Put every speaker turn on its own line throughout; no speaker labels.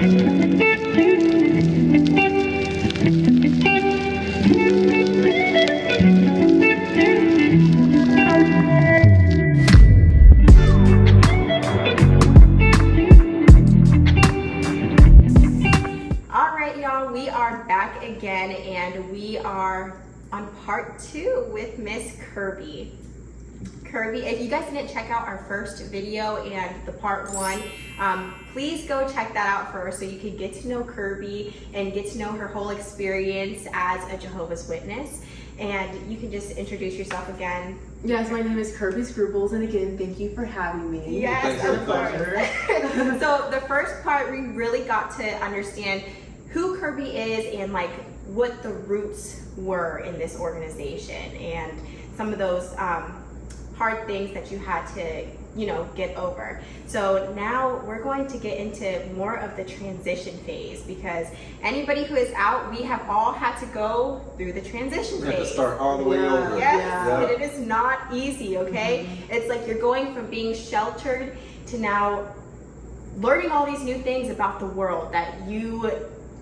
We are back again, and we are on part 2 with Miss Kirby. Kirby, if you guys didn't check out our first video and the part 1, please go check that out first so you can get to know Kirby and get to know her whole experience as a Jehovah's Witness. And you can just introduce yourself again.
Yes, my name is Kirby Scruples, and again, thank you for having me.
Yes, of course. So the first part, we really got to understand who Kirby is and like what the roots were in this organization and some of those hard things that you had to, get over. So now we're going to get into more of the transition phase, because anybody who is out, we have all had to go through the transition phase.
We have to start all the way over.
Yes, and it is not easy, okay? Mm-hmm. It's like you're going from being sheltered to now learning all these new things about the world that you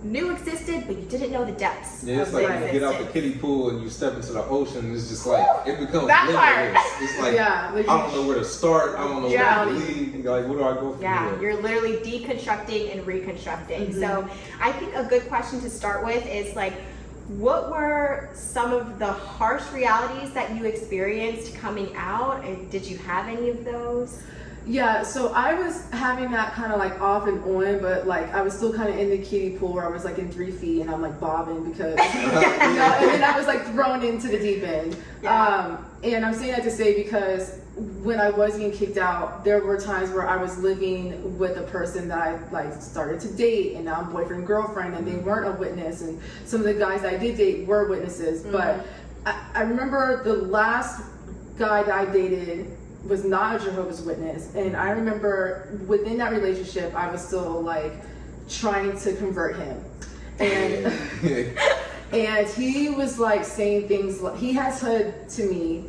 knew existed, but you didn't know the depths.
Yeah, it's like you get out the kiddie pool and you step into the ocean. It's just like it becomes
limitless.
It's like I don't know where to start. I don't know where to lead. Like, where do I go from here?
You're literally deconstructing and reconstructing. Mm-hmm. So I think a good question to start with is like, what were some of the harsh realities that you experienced coming out, and did you have any of those?
Yeah, so I was having that kind of like off and on, but like I was still kind of in the kiddie pool where I was like in 3 feet and I'm like bobbing because, and then I was like thrown into the deep end. Yeah. And I'm saying that to say because when I was being kicked out, there were times where I was living with a person that I like started to date, and now I'm boyfriend, girlfriend, and they weren't a witness. And some of the guys that I did date were witnesses. Mm-hmm. But I remember the last guy that I dated was not a Jehovah's Witness, and I remember within that relationship I was still like trying to convert him, and and he was like saying things like he had said to me,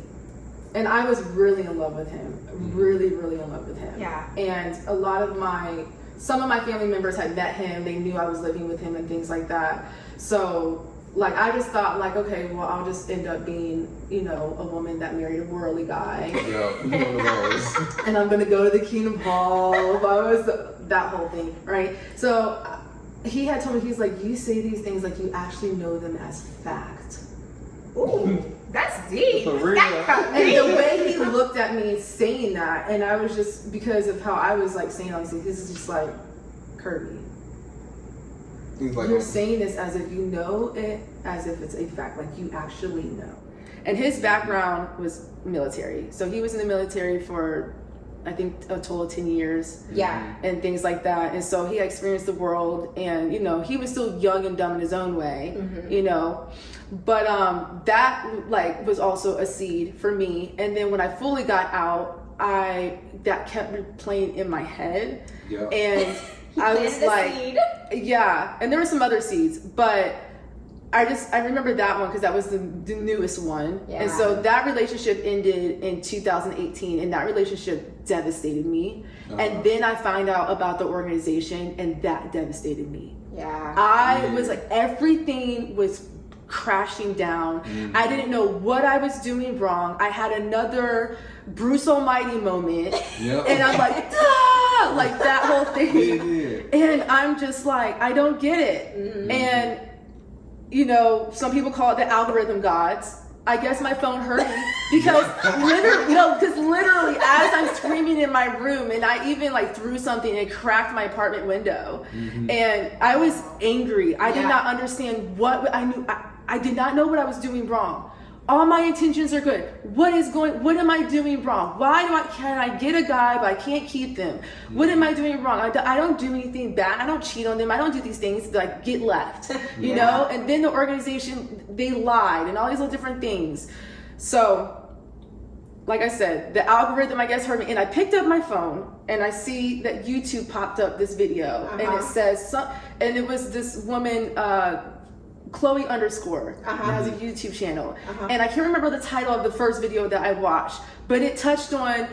and I was really in love with him, really in love with him. Yeah. And some of my family members had met him, they knew I was living with him and things like that. So like I just thought like, okay, well I'll just end up being, a woman that married a worldly guy.
Yeah, one of those.
And I'm gonna go to the Kingdom Hall. That whole thing, right? So he had told me, he's like, you say these things like you actually know them as fact.
Ooh, that's deep.
For real.
And the way he looked at me saying that, and I was just, because of how I was like saying all these things, this is just like, Kirby, you're saying this as if you know it, as if it's a fact, like you actually know. And his background was military. So he was in the military for, I think, a total of 10 years.
Yeah.
And things like that. And so he experienced the world, and, he was still young and dumb in his own way, But that like was also a seed for me. And then when I fully got out, that kept replaying in my head.
Yeah.
And I was like, yeah, and there were some other seeds, but I remember that one because that was the newest one. Yeah. And so that relationship ended in 2018, and that relationship devastated me. And then I found out about the organization, and that devastated me.
Yeah.
I was like, everything was crashing down. Mm-hmm. I didn't know what I was doing wrong. I had another Bruce Almighty moment. Yep. And I'm like, ah! Like that whole thing. Yeah. And I'm just like, I don't get it. Mm-hmm. And some people call it the algorithm gods. I guess my phone heard me because literally as I'm screaming in my room, and I even like threw something and cracked my apartment window. Mm-hmm. And I was angry. I did not understand what I knew. I did not know what I was doing wrong. All my intentions are good. What am I doing wrong? Can I get a guy, but I can't keep them? What am I doing wrong? I don't do anything bad. I don't cheat on them. I don't do these things to like get left, you know? And then the organization, they lied and all these little different things. So, like I said, the algorithm, I guess, heard me. And I picked up my phone and I see that YouTube popped up this video. And it says, and it was this woman, Chloe _ that has a YouTube channel. And I can't remember the title of the first video that I watched, but it touched on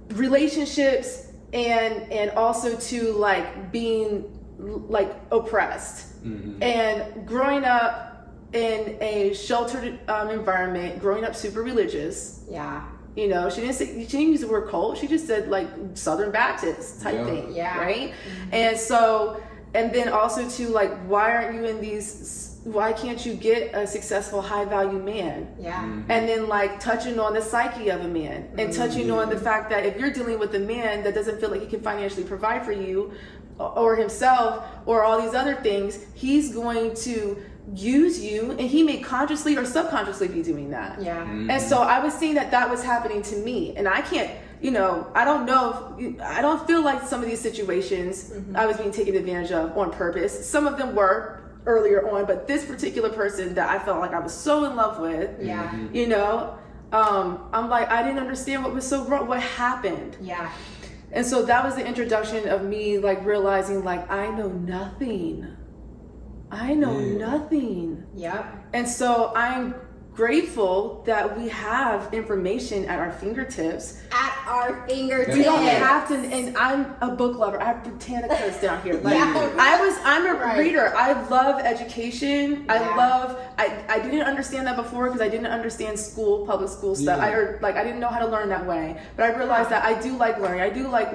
relationships and also to like being like oppressed. And growing up in a sheltered environment, growing up super religious.
Yeah.
You know, she didn't use the word cult. She just said like Southern Baptist type thing. Yeah. Right. And so, and then also too, like, why can't you get a successful, high value man? Yeah. And then like touching on the psyche of a man and touching on the fact that if you're dealing with a man that doesn't feel like he can financially provide for you or himself or all these other things, he's going to use you, and he may consciously or subconsciously be doing that. Yeah. And so I was seeing that was happening to me, and I can't, you know, I don't feel like some of these situations I was being taken advantage of on purpose. Some of them were earlier on, but this particular person that I felt like I was so in love with, you know, I'm like, I didn't understand what was so wrong, what happened. Yeah. And so that was the introduction of me like realizing like I know nothing. Yep. And so I'm grateful that we have information at our fingertips. We don't have to, and I'm a book lover. I have Britannicas down here. Like, I'm a reader. I love education. I didn't understand that before because I didn't understand public school stuff. I didn't know how to learn that way. But I realized that I do like learning. I do like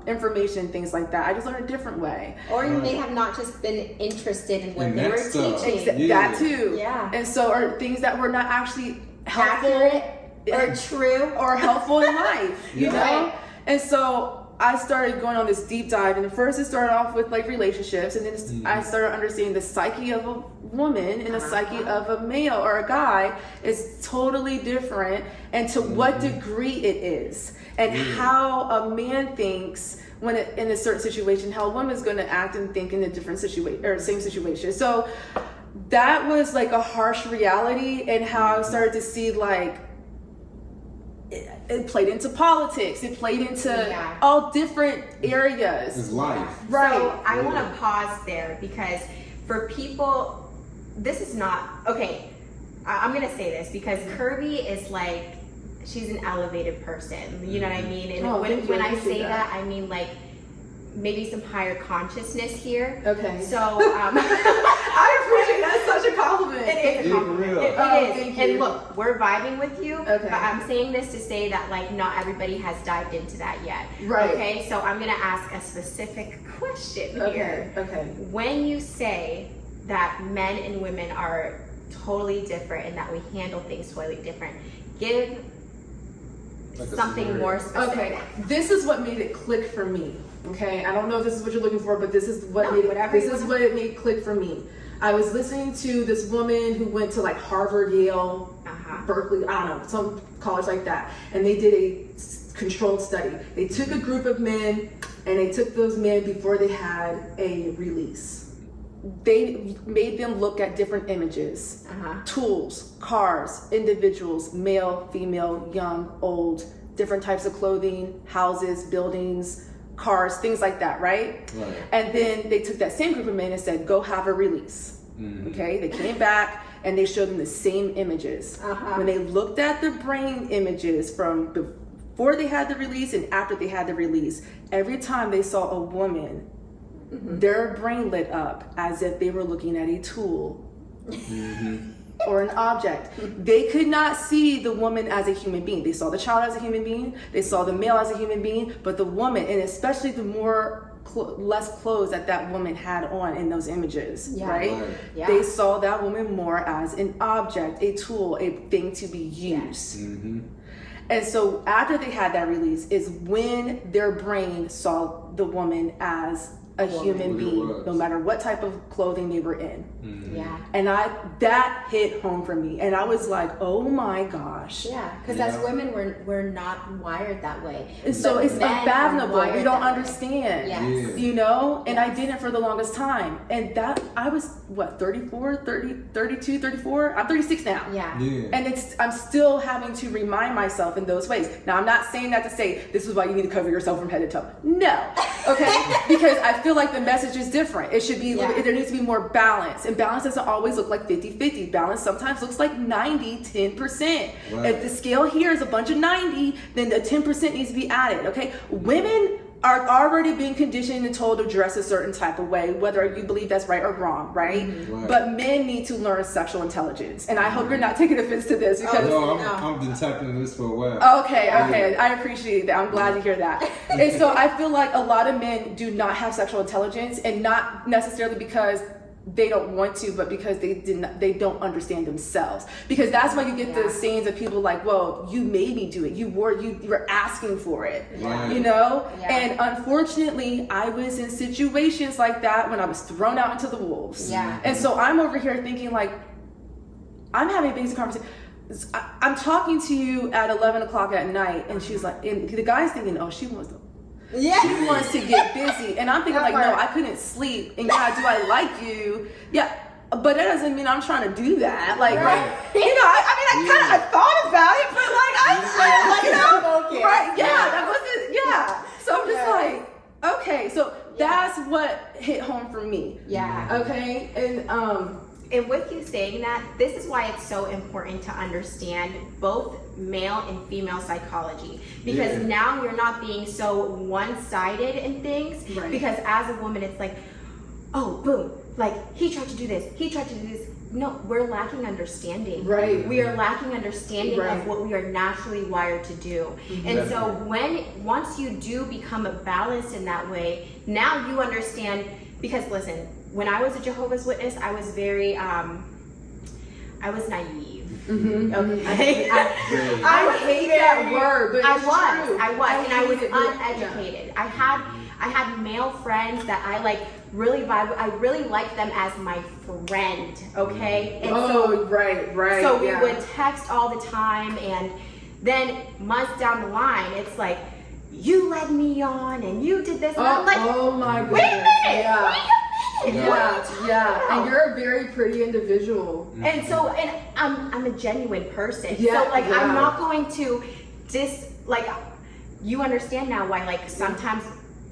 information, things like that. I just learn a different way.
Or you may have not just been interested in what they were teaching.
That too. Yeah. And so, or things that were not actually helpful.
Accurate. Or true
or helpful in life, you know? And so I started going on this deep dive, and at first it started off with like relationships, and then I started understanding the psyche of a woman and the psyche of a male or a guy is totally different, and to what degree it is, and how a man thinks when in a certain situation, how a woman's going to act and think in a different situation or same situation. So that was like a harsh reality, and how I started to see like it played into politics. It played into all different areas.
It's life.
Right. So I want to pause there because for people, this is not, okay, I'm going to say this because Kirby is like, she's an elevated person. You know what I mean? And when I say that, I mean like, maybe some higher consciousness here. Okay. So
I appreciate that. That's such a compliment.
It is a compliment. It is. And look, we're vibing with you. Okay. But I'm saying this to say that like not everybody has dived into that yet. Right. Okay. So I'm gonna ask a specific question here. Okay. When you say that men and women are totally different and that we handle things totally different, give like something more specific.
Okay. This is what made it click for me. Okay, I don't know if this is what you're looking for, but this is what made it made click for me. I was listening to this woman who went to like Harvard, Yale, Berkeley, I don't know, some college like that, and they did a controlled study. They took a group of men, and they took those men before they had a release. They made them look at different images, tools, cars, individuals, male, female, young, old, different types of clothing, houses, buildings, cars, things like that, right? And then they took that same group of men and said, go have a release. Okay, they came back and they showed them the same images. When they looked at the brain images from before they had the release and after they had the release, every time they saw a woman, their brain lit up as if they were looking at a tool. Or an object. They could not see the woman as a human being. They saw the child as a human being. They saw the male as a human being. But the woman, and especially the more less clothes that woman had on in those images, right? Yeah. They saw that woman more as an object, a tool, a thing to be used. And so after they had that release is when their brain saw the woman as a human being, no matter what type of clothing they were in. And that hit home for me, and I was like, oh my gosh.
Because as women we're not wired that way,
and so it's unfathomable. We don't understand. You know, and I didn't for the longest time, and that I was 34, 30, 32, 34. I'm 36 now. And I'm still having to remind myself in those ways. Now I'm not saying that to say this is why you need to cover yourself from head to toe. No. Okay. Because I feel like the message is different. It should be, there needs to be more balance. And balance doesn't always look like 50-50. Balance sometimes looks like 90-10%. If the scale here is a bunch of 90, then the 10% needs to be added, okay? Women are already being conditioned and told to dress a certain type of way, whether you believe that's right or wrong, right?
Right.
But men need to learn sexual intelligence. And I hope you're not taking offense to this because
I've been tapping this for a while.
Okay, I appreciate that. I'm glad to hear that. And so I feel like a lot of men do not have sexual intelligence, and not necessarily because they don't want to, but because they don't understand themselves. Because that's why you get the sayings of people like, well, you made me do it. You were asking for it.
Right.
You know? Yeah. And unfortunately, I was in situations like that when I was thrown out into the wolves.
Yeah.
And so I'm over here thinking like, I'm having a basic conversation. I'm talking to you at 11 o'clock at night, and she's like, and the guy's thinking, oh, she wants to get busy. And I'm thinking like, no, I couldn't sleep. And God, do I like you? Yeah. But that doesn't mean I'm trying to do that. Like, you know, I thought about it, but right. Yeah, that wasn't, So I'm just like, okay. So that's what hit home for me.
Yeah.
Okay.
And with you saying that, this is why it's so important to understand both male and female psychology, because now you're not being so one-sided in things.
Right.
Because as a woman, it's like, oh, boom, like he tried to do this, he tried to do this. No, we're lacking understanding.
Right.
We are lacking understanding of what we are naturally wired to do. And so once you do become balanced in that way, now you understand. Because listen, when I was a Jehovah's Witness, I was very, I was naive. Okay.
I hate that word, but it's true.
I was, and I was uneducated. Yeah. I had male friends that I like really vibe. I really liked them as my friend. Okay. And
right.
So we would text all the time, and then months down the line, it's like, you led me on, and you did this, and I'm like,
oh my goodness.
Wait a minute.
And you're a very pretty individual.
And so, and I'm a genuine person. So like, I'm not going to you understand now why like sometimes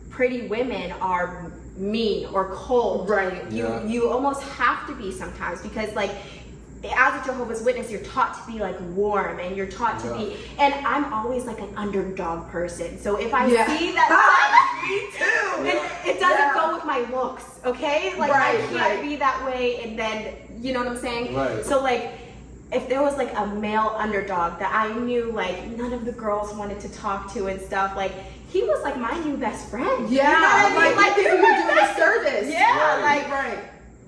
pretty women are mean or cold.
Right.
You almost have to be sometimes, because like, as a Jehovah's Witness, you're taught to be like warm, and you're taught to be, and I'm always like an underdog person. So if I see that, me too. It doesn't go with my looks, okay? Like I can't be that way, and then, you know what I'm saying?
Right.
So like, if there was like a male underdog that I knew like none of the girls wanted to talk to and stuff, like he was like my new best friend.
Yeah,
you know what I mean?
like you were doing a service.
Yeah,
right.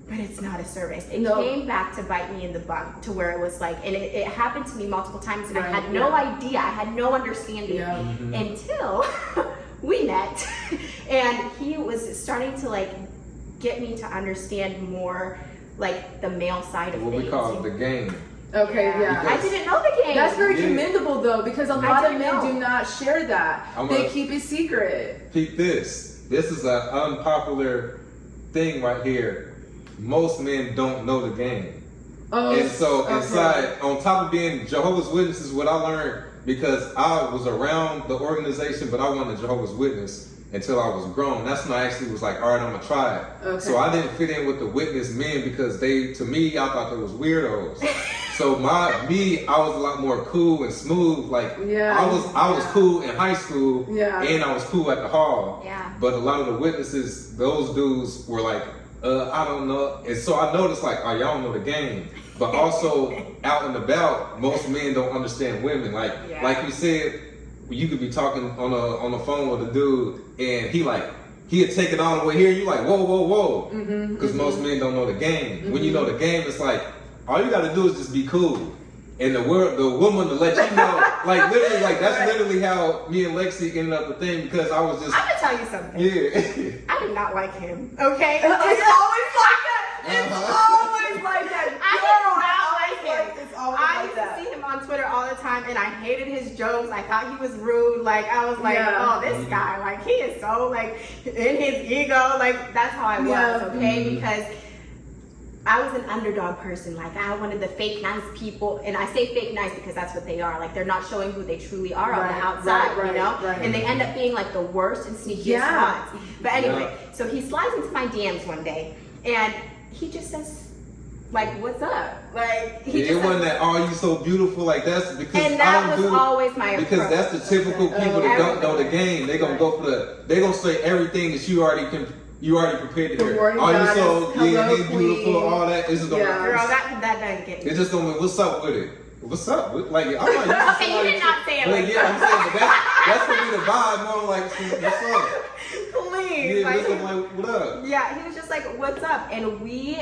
But it's not a service. It came back to bite me in the butt, to where it was like, and it happened to me multiple times, and I had no idea, I had no understanding until we met, and he was starting to like get me to understand more like the male side of things.
What we call the game.
Okay,
I didn't know the game.
That's very commendable though, because a lot of men do not share that. They keep it secret.
Peep this. This is an unpopular thing right here. Most men don't know the game. And so inside, on top of being Jehovah's Witnesses, what I learned, because I was around the organization, but I wasn't a Jehovah's Witness until I was grown. That's when I actually was like, all right, I'm gonna try it. Okay. So I didn't fit in with the witness men, because to me, I thought they was weirdos. So I was a lot more cool and smooth. Like I was cool in high school, and I was cool at the hall. Yeah. But a lot of the witnesses, those dudes were like, I don't know. And so I noticed like, oh, y'all know the game. But also out and about, most men don't understand women. Like you said, you could be talking on the phone with a dude, and he'd take it all the way here. You like, whoa. Because most men don't know the game. When you know the game, it's like, all you gotta do is just be cool. And the woman to let you know, like literally, like that's literally how me and Lexi ended up the thing, because I was just.
I'm gonna tell you something.
Yeah.
I did not like him. Okay. It's always like that. It's always like that. I did not like him. It's always I used to see him on Twitter all the time, and I hated his jokes. I thought he was rude. Like I was like, oh, this guy, like he is so like in his ego. Like that's how I was. Okay, because I was an underdog person. Like I wanted the fake nice people, and I say fake nice because that's what they are. Like they're not showing who they truly are on the outside, you know. And they end up being like the worst and sneakiest ones. But anyway, so he slides into my DMs one day, and he just says Like, what's up? Like,
it wasn't that, oh, you so beautiful. Like, that's because
and that was always my approach.
Because that's the typical people that don't know the game. They're going to go for they're going to say everything that you already prepared to hear. Oh, you so beautiful, all that. It's just going to
girl, that doesn't get me.
It's just going to be, what's up with it? What's up? Like, I'm like,
okay, you did not say it like
yeah, I'm saying, but that's for me the vibe more like, what's up?
Please.
Yeah, like, what up?
Yeah, he was just like, what's up? And we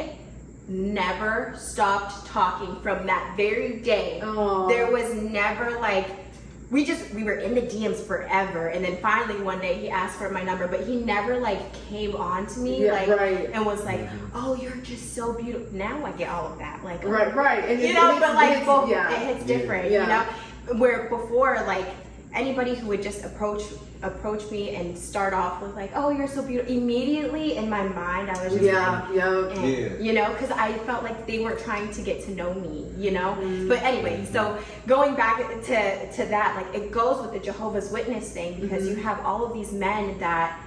never stopped talking from that very day.
Aww.
There was never like, we were in the DMs forever, and then finally one day he asked for my number, but he never like came on to me and was like, oh, you're just so beautiful. Now I get all of that, like
right, and
you know, but like it hits different, you know, where before like anybody who would just approach me and start off with like, oh, you're so beautiful, immediately in my mind I was just you know, because I felt like they weren't trying to get to know me, you know. But anyway, so going back to that, like it goes with the Jehovah's Witness thing, because you have all of these men that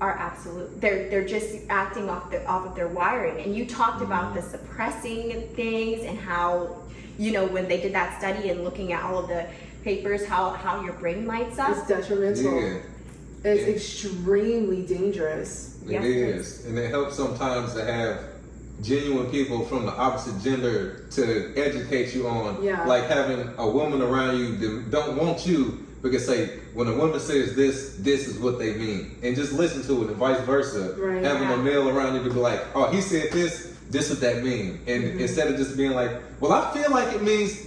are they're just acting off of their wiring, and you talked about the suppressing things and how, you know, when they did that study and looking at all of the papers, how your brain lights up.
It's detrimental. Yeah. It's extremely dangerous.
It is. And it helps sometimes to have genuine people from the opposite gender to educate you on, like having a woman around you that don't want you, but can say, when a woman says this is what they mean. And just listen to it, and vice versa.
Right.
Having a male around you to be like, oh, he said this is what that mean. And instead of just being like, well, I feel like it means,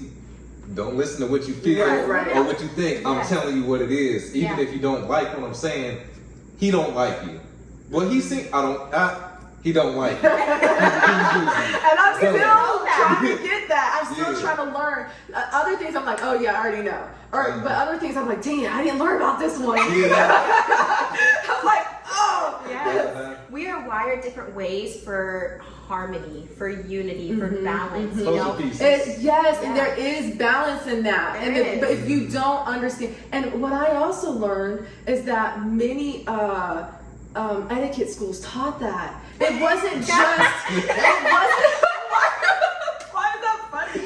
don't listen to what you feel or what you think. I'm telling you what it is. Even if you don't like what I'm saying, he don't like you. Well, he think he don't like you.
And I'm still trying to get that. I'm still trying to learn. Other things I'm like, oh yeah, I already know. But other things I'm like, dang, I didn't learn about this one. I'm like, oh.
Yeah. We are wired different ways for harmony, for unity, for balance. You know,
and there is balance in that. But if you don't understand, and what I also learned is that many etiquette schools taught that it wasn't just. It wasn't. Why is that funny?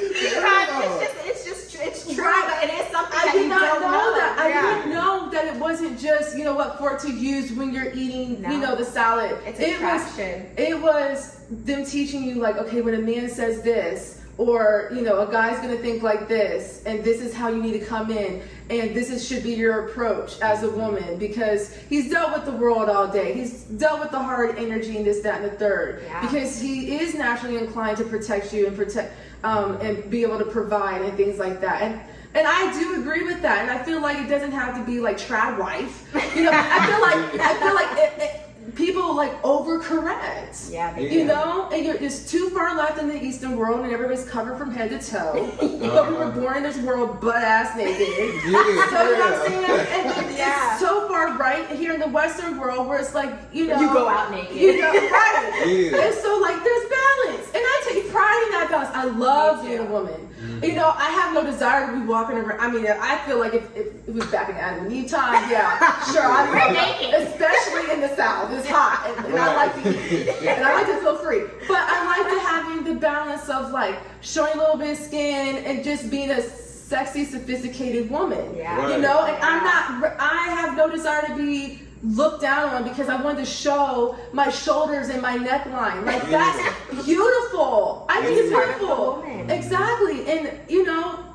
It's true, but it is something
I did not know that. I didn't know that it wasn't just, you know, what fork to use when you're eating, you know, the salad.
It's attraction.
It was them teaching you, like, okay, when a man says this, or, you know, a guy's gonna think like this, and this is how you need to come in, and this should be your approach as a woman, because he's dealt with the world all day. He's dealt with the hard energy and this, that, and the third. Because he is naturally inclined to protect you and and be able to provide and things like that. And I do agree with that, and I feel like it doesn't have to be like trad wife. You know, I feel like people like overcorrect. You know, and it's too far left in the Eastern world, and everybody's covered from head to toe. But we were born in this world butt ass naked. So you know what I'm saying? And it's so far right here in the Western world where it's like, you know,
you go out naked.
You know, And so like there's balance, and I take pride in that balance. I love being a woman. You know, I have no desire to be walking around. I mean, I feel like if it was back in Adam and Eve time, sure, I'd be naked, especially in the South. It's hot, and I like to eat, and I like to feel free. But I like to having the balance of like showing a little bit of skin and just being a sexy, sophisticated woman. You know, and I have no desire to be looked down on because I wanted to show my shoulders and my neckline. Like that's beautiful. I think it's beautiful. Exactly. And you know,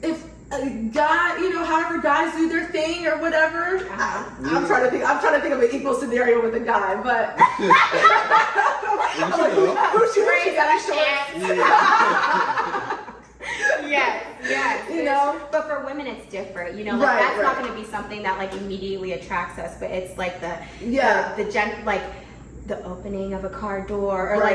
if a guy, you know, however guys do their thing or whatever, I'm trying to think of an equal scenario with a guy, but I'm like, who's your
Yes.
You know,
but for women it's different. You know, like that's not going to be something that like immediately attracts us, but it's like the opening of a car door, or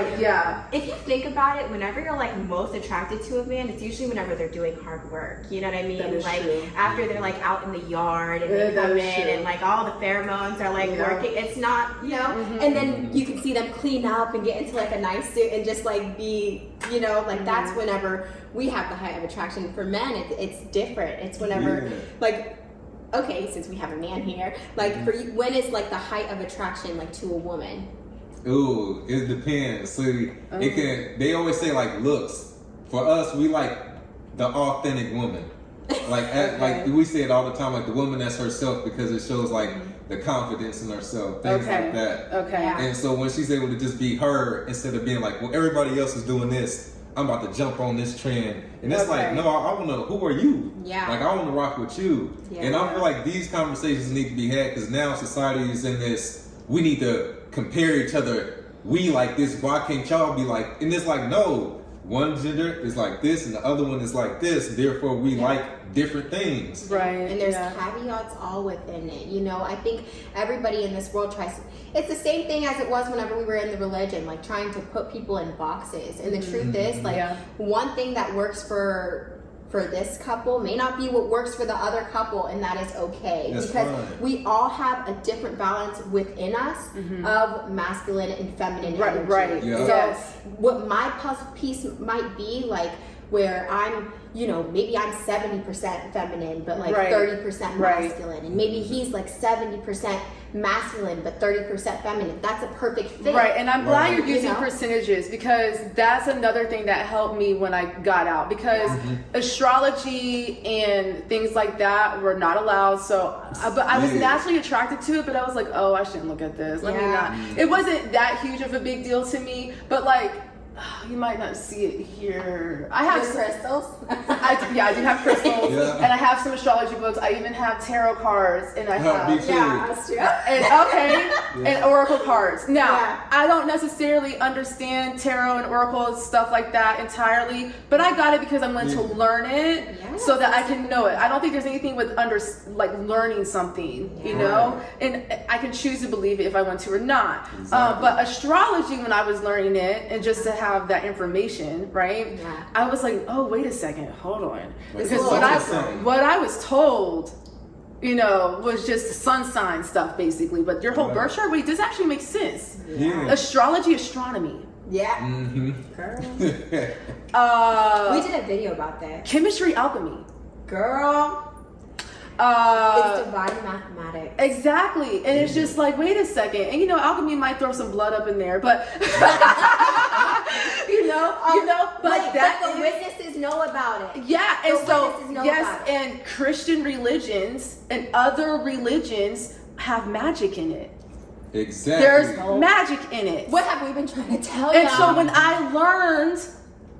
if you think about it, whenever you're like most attracted to a man, it's usually whenever they're doing hard work. You know what I mean? Like after they're like out in the yard and they come in and like all the pheromones are like working. It's not, you know, and then you can see them clean up and get into like a nice suit and just like be, you know, like that's whenever we have the height of attraction. For men, it's different. It's whenever like, okay, since we have a man here, like for you, when is like the height of attraction like to a woman?
Ooh, it depends. See, it can. They always say like looks. For us, we like the authentic woman. Like like we say it all the time, like the woman that's herself, because it shows like the confidence in herself, things like that.
Okay. Yeah.
And so when she's able to just be her instead of being like, well, everybody else is doing this, I'm about to jump on this trend. And it's like, no, I want to, who are you?
Yeah.
Like, I want to rock with you.
Yeah.
And I feel like these conversations need to be had because now society is in this, we need to compare each other. We like this, why can't y'all be like, and it's like, no. One gender is like this and the other one is like this, therefore we like different things.
Right.
And there's caveats all within it. You know, I think everybody in this world tries to, it's the same thing as it was whenever we were in the religion, like trying to put people in boxes. And the truth is, like, one thing that works for this couple may not be what works for the other couple, and that is okay.
That's
because
fine.
we all have a different balance within us of masculine and feminine energy.
Right.
Yeah.
So what my puzzle piece might be, like, where I'm, you know, maybe I'm 70% feminine, but like 30% masculine. And maybe he's like 70% masculine, but 30% feminine. That's a perfect fit.
Right, and I'm glad you're using
You know?
percentages, because that's another thing that helped me when I got out, because astrology and things like that were not allowed. So, but I was naturally attracted to it, but I was like, oh, I shouldn't look at this. Let me not. It wasn't that huge of a big deal to me, but like, you might not see it here. I have
crystals.
I do have crystals, and I have some astrology books. I even have tarot cards, and I have
Me too.
and oracle cards. Now, I don't necessarily understand tarot and oracle and stuff like that entirely, but I got it because I'm willing to learn it so that I can know it. I don't think there's anything with learning something, you know, and I can choose to believe it if I want to or not. But astrology, when I was learning it, and just to have that information, right? I was like, oh, wait a second, hold on, because what I was told, you know, was just sun sign stuff basically. But your whole birth chart, wait, this actually makes sense. Astrology, astronomy.
Girl. We did a video about that.
Chemistry, alchemy.
Girl. It's divine mathematics.
Exactly. And it's just like, wait a second. And you know, alchemy might throw some blood up in there, but you know, but
the witnesses know about it.
Yeah, and so and Christian religions and other religions have magic in it.
Exactly.
There's magic in it.
What have we been trying to tell you?
And so when I learned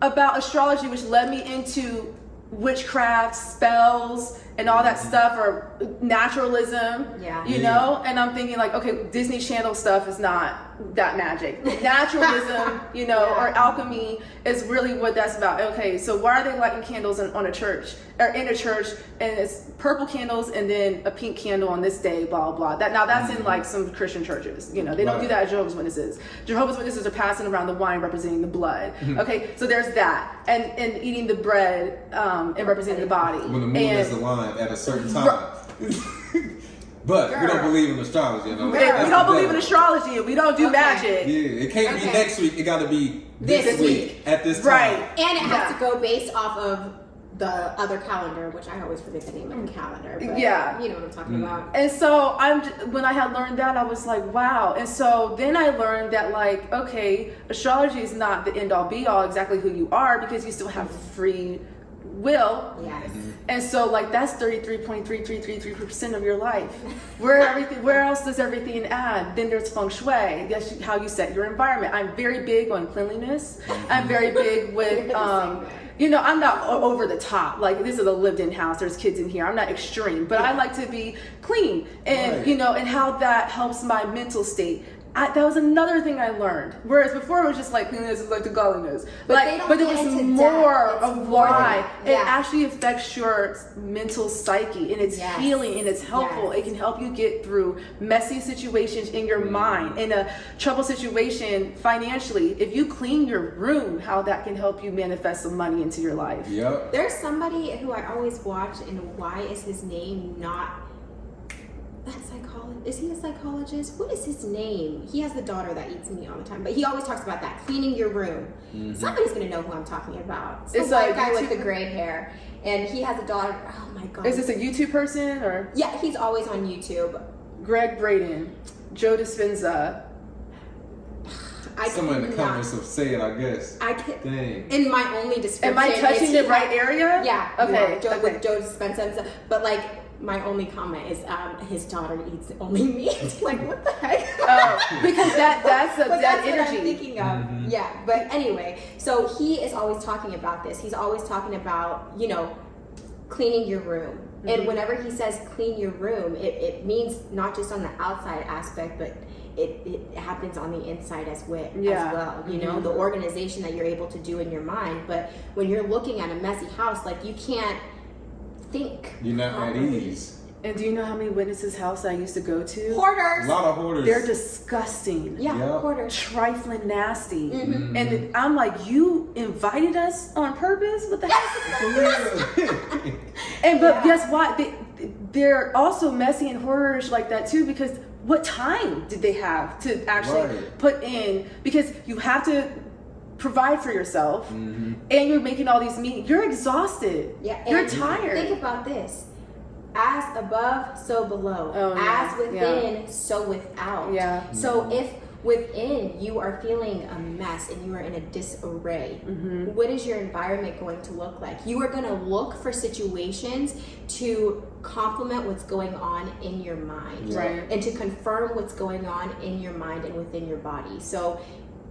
about astrology, which led me into witchcraft, spells, and all that stuff, or naturalism, you know, and I'm thinking like, okay, Disney Channel stuff is not that magic. Naturalism, you know, or alchemy is really what that's about. Okay, so why are they lighting candles on a church, or in a church, and it's purple candles and then a pink candle on this day, blah blah. That's in like some Christian churches, you know, they don't do that at Jehovah's Witnesses. Jehovah's Witnesses are passing around the wine representing the blood. Okay, so there's that, and eating the bread and representing the body.
When the moon is aligned at a certain time. But we don't believe in astrology, you know.
We don't believe in astrology, and we don't do magic.
Yeah, it can't be next week. It got to be this week at this time.
Right.
And it has to go based off of the other calendar, which I always forget the name of the calendar. But you know what I'm talking about.
And so when I had learned that, I was like, wow. And so then I learned that, like, okay, astrology is not the end all be all exactly who you are, because you still have free will.
Yes.
And so like that's 33.3333% of your life. Where else does everything add? Then there's feng shui. That's how you set your environment. I'm very big on cleanliness. I'm very big with you know, I'm not over the top. Like, this is a lived-in house. There's kids in here. I'm not extreme, but I like to be clean, and you know, and how that helps my mental state. That was another thing I learned. Whereas before it was just like cleanliness is like the godliness. But it was more of why it actually affects your mental psyche, and it's healing, and it's helpful. It can help you get through messy situations in your mind, in a trouble situation financially. If you clean your room, how that can help you manifest some money into your life.
Yep.
There's somebody who I always watch, and why is his name not that psychologist? Is he a psychologist? What is his name? He has the daughter that eats me all the time, but he always talks about that, cleaning your room. Somebody's gonna know who I'm talking about. It's the white guy with the gray hair, and he has a daughter. Oh my god!
Is this a YouTube person or?
Yeah, he's always on YouTube.
Greg Braden, Joe Dispenza.
Someone in the comments will say it, I guess.
I can.
Dang.
In my only description.
Am I touching the right area?
Yeah.
Okay.
Yeah, with Joe Dispenza and stuff. But like, my only comment is his daughter eats only meat. Like, what the heck?
Oh, because that's
but
that
that's
energy.
what I'm thinking of.
Mm-hmm.
Yeah. But anyway, so he is always talking about this. He's always talking about, you know, cleaning your room. Mm-hmm. And whenever he says clean your room, it means not just on the outside aspect, but it happens on the inside as well. You know, the organization that you're able to do in your mind. But when you're looking at a messy house, like, you can't think.
You're not at ease.
And do you know how many witnesses' house I used to go to?
Hoarders.
A lot of hoarders.
They're disgusting.
Yeah,
Yep.
hoarders.
Trifling nasty.
Mm-hmm.
And I'm like, you invited us on purpose? What the heck? And but guess what? They're also messy and horrorish like that too, because what time did they have to actually put in? Because you have to provide for yourself, and you're making all these meetings. You're exhausted.
Yeah,
you're tired.
Think about this. As above, so below.
Oh, yeah.
As within, so without.
Yeah.
So if within you are feeling a mess and you are in a disarray, what is your environment going to look like? You are going to look for situations to complement what's going on in your mind,
Right.
and to confirm what's going on in your mind and within your body. So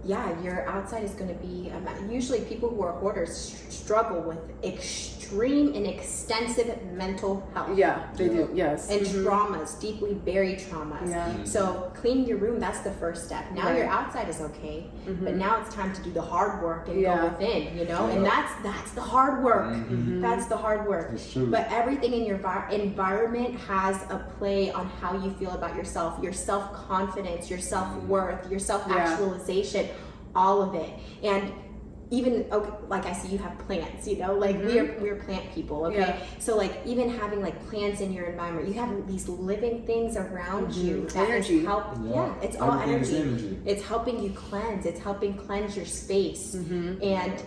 yeah, your outside is going to be usually people who are hoarders struggle with extreme and extensive mental health.
Yeah, they do. Yes.
And traumas, deeply buried traumas.
Yeah.
So cleaning your room, that's the first step. Now your outside is okay, but now it's time to do the hard work and go within, you know? And that's the hard work. That's the hard work.
It's true.
But everything in your environment has a play on how you feel about yourself, your self-confidence, your self-worth, your self-actualization, all of it. And even, okay, like I see you have plants, you know, like we're plant people, okay?
Yeah.
So like even having like plants in your environment, you have these living things around you that
Energy.
is it's all
Everything is
energy.
energy.
It's helping you cleanse. It's helping cleanse your space. And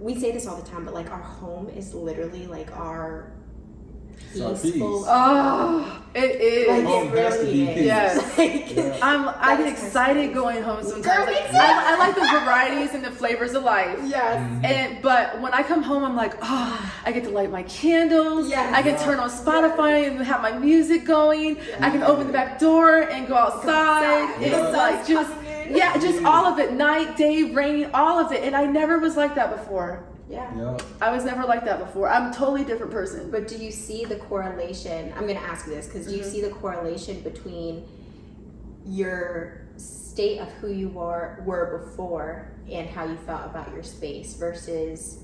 we say this all the time, but like our home is literally like our
our
peaceful.
peace.
Oh, it is.
Like,
Home
it
has to
really
be
is.
peace.
Yes.
Like,
I get
is
excited going home sometimes.
Girl, me
Like,
too.
I like the varieties and the flavors of life.
yes.
But when I come home, I'm like, I get to light my candles.
Yes.
I can turn on Spotify and have my music going. I can open the back door and go outside.
The
It's
sun's
like just
coming in.
just all of it, night, day, rain, all of it. And I never was like that before.
Yeah.
I was never like that before. I'm a totally different person.
But do you see the correlation? I'm going to ask you this because do you see the correlation between your state of who you were before and how you felt about your space versus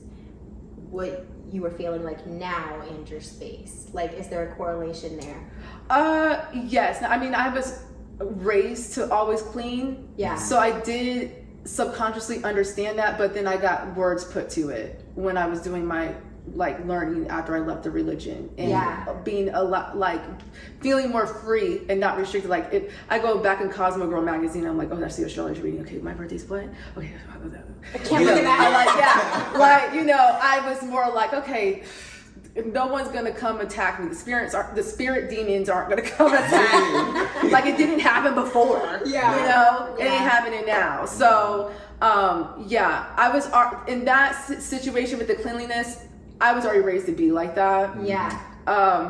what you were feeling like now in your space? Like, is there a correlation there?
Yes. I mean, I was raised to always clean.
Yeah.
So I did subconsciously understand that, but then I got words put to it when I was doing my learning after I left the religion and being a lot feeling more free and not restricted. Like I go back in Cosmo Girl magazine, I'm like, oh, I see astrology reading. Okay, my birthday's what? Okay,
I can't look at that.
I was more like, okay, no one's gonna come attack me. The spirit demons aren't gonna come attack me. Like it didn't happen before. It ain't happening now. So I was in that situation with the cleanliness. I was already raised to be like that.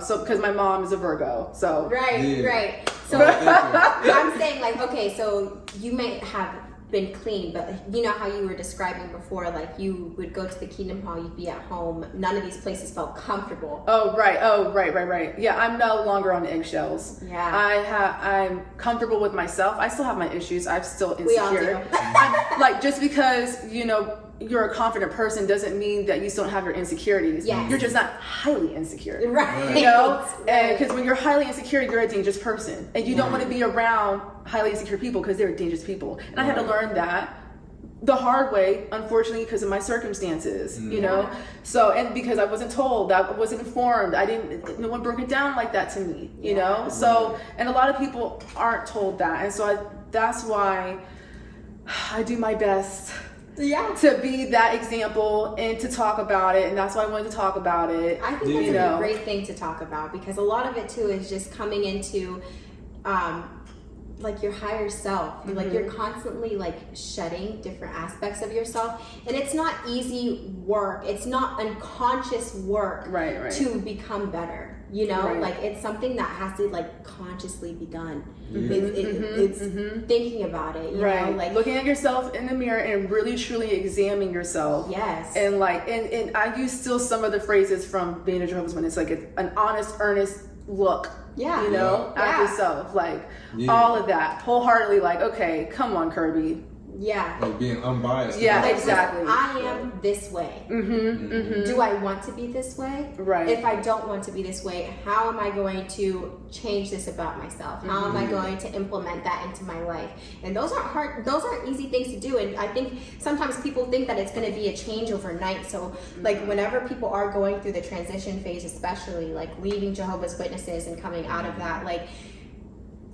So because my mom is a Virgo, so
right. So I'm saying like, okay, so you may have been clean, but you know how you were describing before, like you would go to the Kingdom Hall, you'd be at home, none of these places felt comfortable.
Right. Yeah, I'm no longer on eggshells. I'm comfortable with myself. I still have my issues. I'm still insecure.
We all do.
I'm, like, just because you're a confident person doesn't mean that you still don't have your insecurities. You're just not highly insecure.
Right.
And because when you're highly insecure, you're a dangerous person, and you don't want to be around highly insecure people because they're dangerous people. And I had to learn that the hard way, unfortunately, because of my circumstances, so, and because I wasn't told, I wasn't informed, no one broke it down like that to me, you know? So, and a lot of people aren't told that. And so that's why I do my best to be that example and to talk about it. And that's why I wanted to talk about it.
I think that's a great thing to talk about, because a lot of it too is just coming into like your higher self. Like you're constantly like shedding different aspects of yourself, and it's not easy work. It's not unconscious work to become better. You know, like it's something that has to like consciously be done. It's thinking about it. You know, like
looking at yourself in the mirror and really truly examining yourself.
Yes.
And like, and I use still some of the phrases from being a Jehovah's Witness, like an honest, earnest look.
Yeah.
You know, at yourself, like all of that, wholeheartedly. Like, okay, come on, Kirby.
Yeah.
Like being unbiased.
Yeah,
like,
exactly.
I am this way. Do I want to be this way?
Right.
If I don't want to be this way, how am I going to change this about myself? How am I going to implement that into my life? And those aren't hard. Those aren't easy things to do. And I think sometimes people think that it's going to be a change overnight. So like whenever people are going through the transition phase, especially like leaving Jehovah's Witnesses and coming out of that, like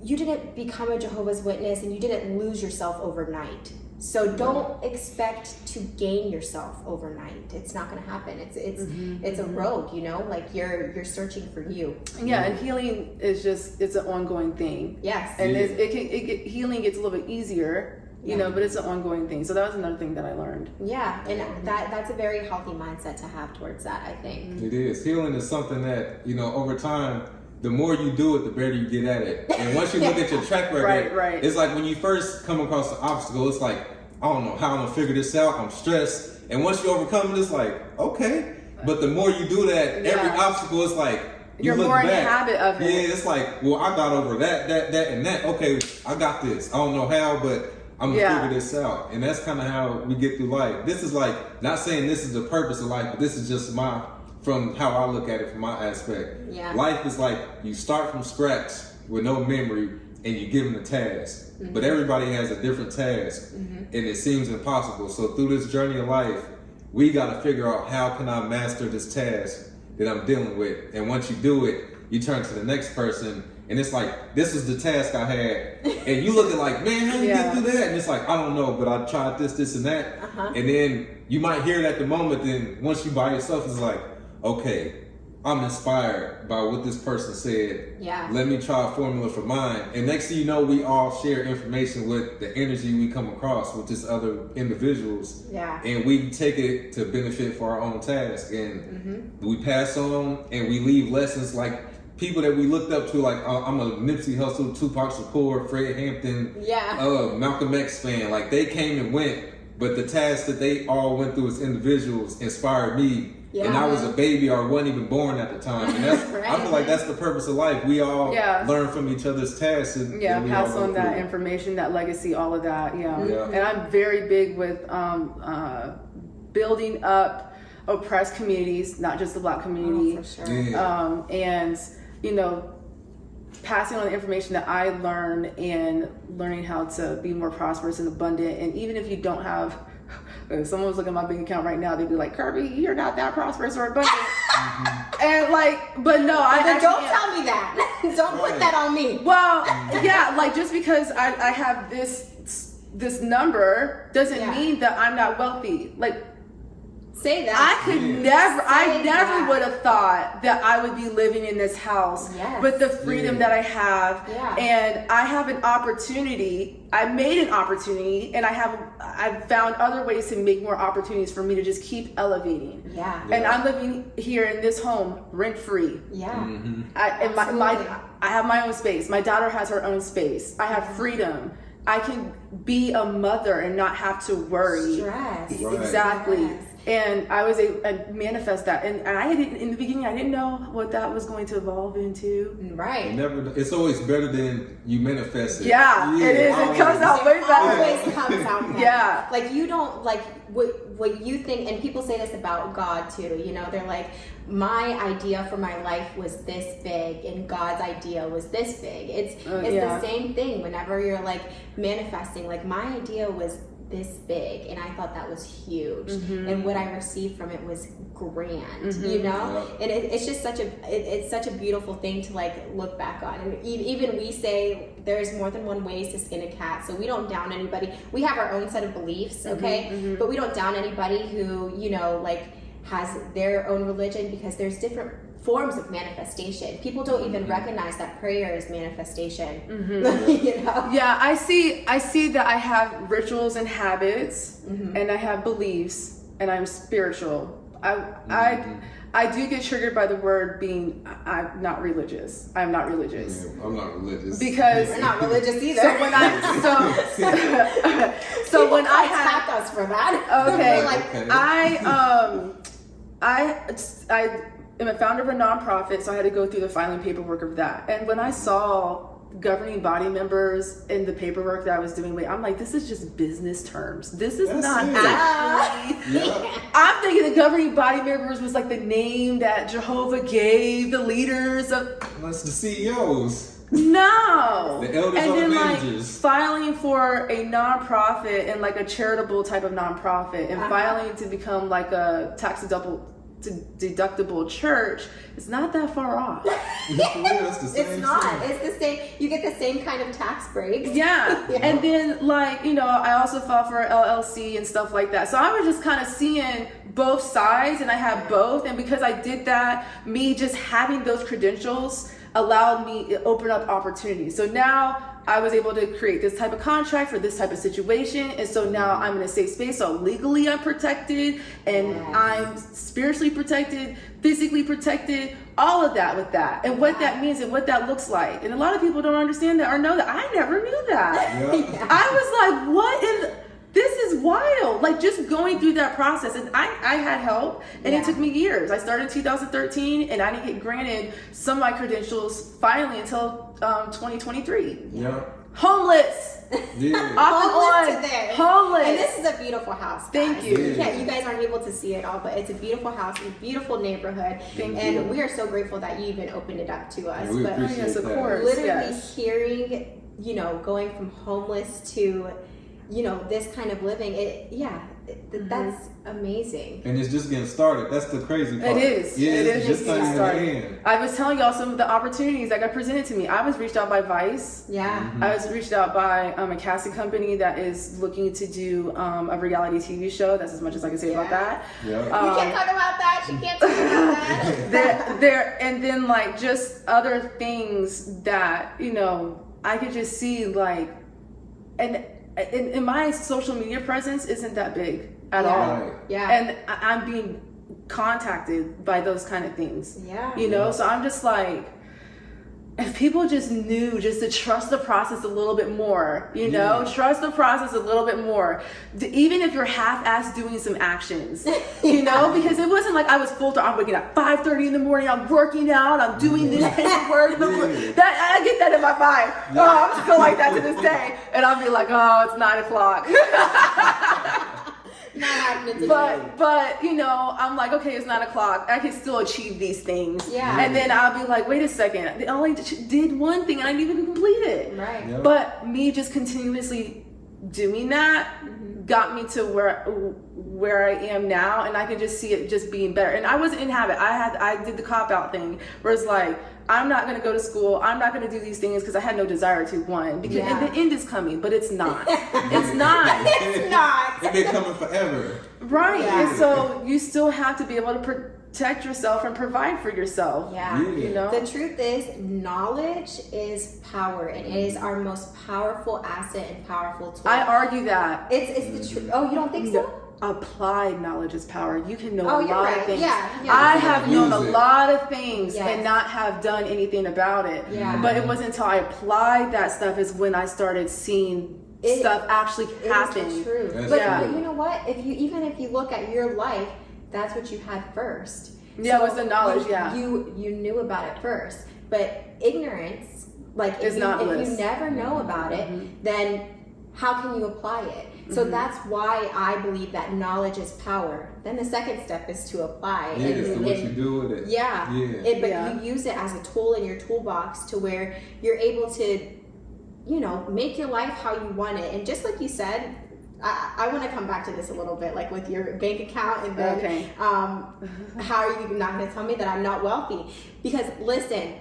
you didn't become a Jehovah's Witness and you didn't lose yourself overnight. So don't expect to gain yourself overnight. It's not going to happen. It's a road, you know, like you're searching for you.
Yeah, and healing is it's an ongoing thing.
Yes.
And healing gets a little bit easier, you know, but it's an ongoing thing. So that was another thing that I learned.
Yeah, and that's a very healthy mindset to have towards that, I think.
It is. Healing is something that, you know, over time, the more you do it, the better you get at it. And once you look at your track record, it's like when you first come across an obstacle, it's like, I don't know how I'm gonna figure this out. I'm stressed. And once you overcome it, it's like, okay. But the more you do that, every obstacle is like,
you're
look
more
back,
in the habit of it.
Yeah, it's like, well, I got over that, and that. Okay, I got this. I don't know how, but I'm gonna figure this out. And that's kind of how we get through life. This is like, not saying this is the purpose of life, but this is just from how I look at it from my aspect.
Yeah.
Life is like you start from scratch with no memory and you give them a task. But everybody has a different task and it seems impossible. So through this journey of life, we got to figure out how can I master this task that I'm dealing with. And once you do it, you turn to the next person and it's like, this is the task I had. And you look at like, man, how you get through that? And it's like, I don't know, but I tried this and that. And then you might hear it at the moment. Then once you by yourself, it's like, okay, I'm inspired by what this person said.
Yeah.
Let me try a formula for mine. And next thing you know, we all share information with the energy we come across with just other individuals.
Yeah.
And we take it to benefit for our own task. And we pass on and we leave lessons like people that we looked up to, like I'm a Nipsey Hussle, Tupac Shakur, Fred Hampton, Malcolm X fan. Like they came and went, but the tasks that they all went through as individuals inspired me. Yeah. And I was a baby or wasn't even born at the time. And that's I feel like that's the purpose of life. We all learn from each other's tasks. And
pass on that information, that legacy, all of that. And I'm very big with building up oppressed communities, not just the Black community.
Oh, for sure.
And, you know, passing on the information that I learned and learning how to be more prosperous and abundant. And even if you don't have, if someone was looking at my bank account right now, they'd be like, Kirby, you're not that prosperous or abundant. And like, but no,
don't tell me that. Don't put that on me.
Well, yeah, like just because I have this number doesn't mean that I'm not wealthy. Like,
say that.
I never would have thought that I would be living in this house with the freedom that I have. And I have an opportunity. I made an opportunity, and I've found other ways to make more opportunities for me to just keep elevating. And I'm living here in this home rent free. I have my own space. My daughter has her own space. I have freedom. I can be a mother and not have to worry.
Stress.
Exactly. And I was able to manifest that. And I didn't, in the beginning, I didn't know what that was going to evolve into.
Right.
It's always better than you manifest it.
Yeah, it is. It comes out way better.
It always comes out better. Like you don't, like what you think, and people say this about God too, you know, they're like, my idea for my life was this big and God's idea was this big. It's the same thing whenever you're like manifesting, like my idea was this big and I thought that was huge, and what I received from it was grand, you know. And it's just such a beautiful thing to like look back on. And even we say there's more than one ways to skin a cat, so we don't down anybody. We have our own set of beliefs, okay, but we don't down anybody who, you know, like has their own religion, because there's different forms of manifestation. People don't even recognize that prayer is manifestation.
You know? Yeah, I see that I have rituals and habits, and I have beliefs, and I'm spiritual. I do get triggered by the word being, I'm not religious. I'm not religious.
Yeah, I'm not religious.
Because
we're not religious either.
So when I
attack us for that.
Okay.
Like,
I am a founder of a nonprofit, so I had to go through the filing paperwork of that. And when I saw governing body members in the paperwork that I was doing, I'm like, this is just business terms. This is not actually. I'm thinking the governing body members was like the name that Jehovah gave the leaders of.
That's the CEOs.
No.
The elders
and
or
then
the
like
managers.
filing for a nonprofit and like a charitable type of nonprofit and filing to become like a tax deductible church, it's not that far off.
It's not. It's the same. You get the same kind of tax breaks.
Yeah. And then like, you know, I also filed for LLC and stuff like that. So I was just kind of seeing both sides, and I had both. And because I did that, me just having those credentials allowed me to open up opportunities. So now I was able to create this type of contract for this type of situation. And so now I'm in a safe space. So legally I'm protected, and I'm spiritually protected, physically protected, all of that with that. And what that means and what that looks like. And a lot of people don't understand that or know that. I never knew that. I was like, what in... This is wild. Like just going through that process. And I had help, and it took me years. I started in 2013, and I didn't get granted some of my credentials finally until 2023.
Yeah.
Homeless.
Yeah.
Homeless to this.
Homeless.
And this is a beautiful house, guys.
Thank you.
You guys aren't able to see it all, but it's a beautiful house, a beautiful neighborhood.
Thank
and
you.
we are so grateful that you even opened it up to us.
Yeah, we
but
appreciate
yes, of
that.
course.
literally hearing, you know, going from homeless to, you know, this kind of living, that's amazing.
And it's just getting started. That's the crazy part.
It is.
Yeah,
It
it's
is
just
getting
not even
started.
the end.
I was telling y'all some of the opportunities that got presented to me. I was reached out by Vice.
Yeah.
I was reached out by a casting company that is looking to do a reality TV show. That's as much as I can say about that.
Yeah.
You can't talk about that. She can't talk about that.
there and then like just other things that, you know, I could just see like, and my social media presence isn't that big at all.
Right.
Yeah.
And I'm being contacted by those kind of things.
Yeah.
You know, so I'm just like, if people just knew just to trust the process a little bit more, you know, trust the process a little bit more. Even if you're half-assed doing some actions, you know, because it wasn't like I was full time. I'm waking up 5:30 in the morning. I'm working out. I'm doing this paperwork. That I get that in my mind.
Yeah.
Oh, I'm still like that to this day. And I'll be like, oh, it's 9 o'clock.
Not happening to me.
But you know, I'm like, okay, it's 9 o'clock. I can still achieve these things.
Yeah.
And then I'll be like, wait a second. They only did one thing and I didn't even complete it.
Right.
Yep.
But me just continuously doing that got me to where I am now, and I can just see it just being better. And I wasn't in habit. I did the cop out thing where it's like, I'm not going to go to school. I'm not going to do these things because I had no desire to, because and the end is coming, but it's not. It's not.
It's not.
And they're coming forever.
Right.
Yeah.
And so you still have to be able to protect yourself and provide for yourself.
Yeah.
You know?
The truth is, knowledge is power, and it is our most powerful asset and powerful tool.
I argue that.
It's the truth. Oh, you don't think so?
Applied knowledge is power. You can know
Oh,
a
you're
lot
right.
of things.
Yeah.
I have known a
Use it.
lot of things
Yes.
and not have done anything about it.
Yeah.
But it wasn't until I applied that stuff is when I started seeing stuff actually happen.
It's the truth.
That's
But
true.
you know what? Even if you look at your life, that's what you had first.
Yeah, it was the knowledge,
You knew about it first. But ignorance, like
Is
if
not
you
bliss.
never know about it, then how can you apply it? So that's why I believe that knowledge is power. Then the second step is to apply.
Yeah, so what you do with it.
Yeah.
Yeah.
But you use it as a tool in your toolbox to where you're able to, you know, make your life how you want it. And just like you said, I want to come back to this a little bit, like with your bank account, and then how are you not going to tell me that I'm not wealthy? Because listen,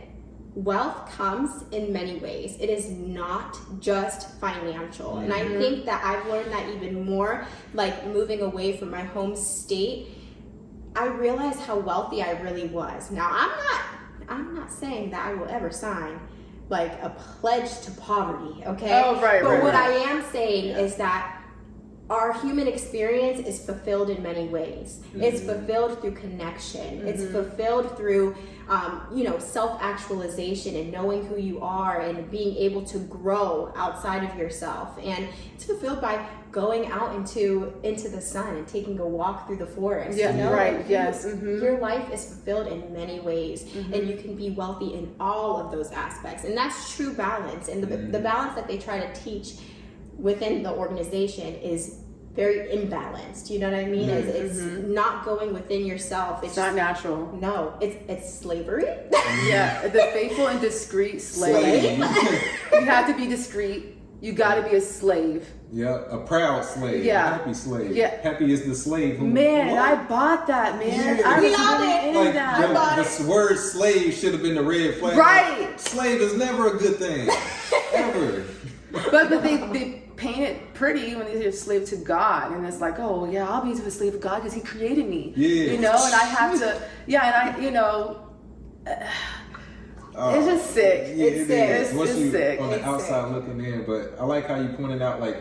wealth comes in many ways. It is not just financial. And I think that I've learned that even more, like moving away from my home state. I realized how wealthy I really was. Now, I'm not saying that I will ever sign like a pledge to poverty, okay?
Oh, right,
but
right,
what
right.
I am saying is that our human experience is fulfilled in many ways. Mm-hmm. It's fulfilled through connection. Mm-hmm. It's fulfilled through, self-actualization and knowing who you are and being able to grow outside of yourself. And it's fulfilled by going out into the sun and taking a walk through the forest.
Yeah, right. Yes. Mm-hmm.
Your life is fulfilled in many ways, mm-hmm. and you can be wealthy in all of those aspects. And that's true balance. And the balance that they try to teach within the organization is very imbalanced. You know what I mean?
Mm-hmm.
It's not going within yourself.
It's not natural.
No, it's slavery.
Yeah, the faithful and discreet slave. You have to be discreet. You got to be a slave.
Yeah, a proud slave.
Yeah.
A happy slave.
Yeah.
Happy is the slave who...
Man, I bought that, man.
Yeah.
I
We
was
all
really
did.
into that.
The word slave should have been the red flag.
Right.
Slave is never a good thing. Ever.
But they paint it pretty when they're a slave to God, and it's like, oh yeah, I'll be a slave of God because He created me.
Yeah.
You know, and I have to. Yeah, and it's just sick.
Yeah,
It's sick. It's
Once you
sick.
on the
It's
outside
sick.
looking in, but I like how you pointed out like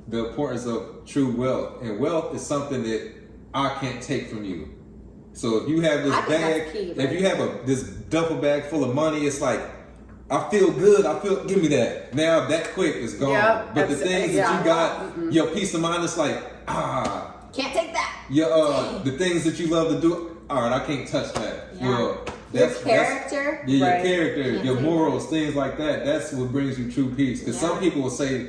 the importance of true wealth, and wealth is something that I can't take from you. So if you have this
I think
bag,
that's key,
if
right?
you have this duffel bag full of money, it's like I feel good. Give me that. Now that quick is gone.
Yep,
But the things that you got, your peace of mind, it's like
Can't take that.
the things that you love to do. All right, I can't touch that.
Yeah.
Your
character.
your
Right.
character,
Can't
your
take
morals, things like that. That's what brings you true peace. Because some
Yeah.
people will say,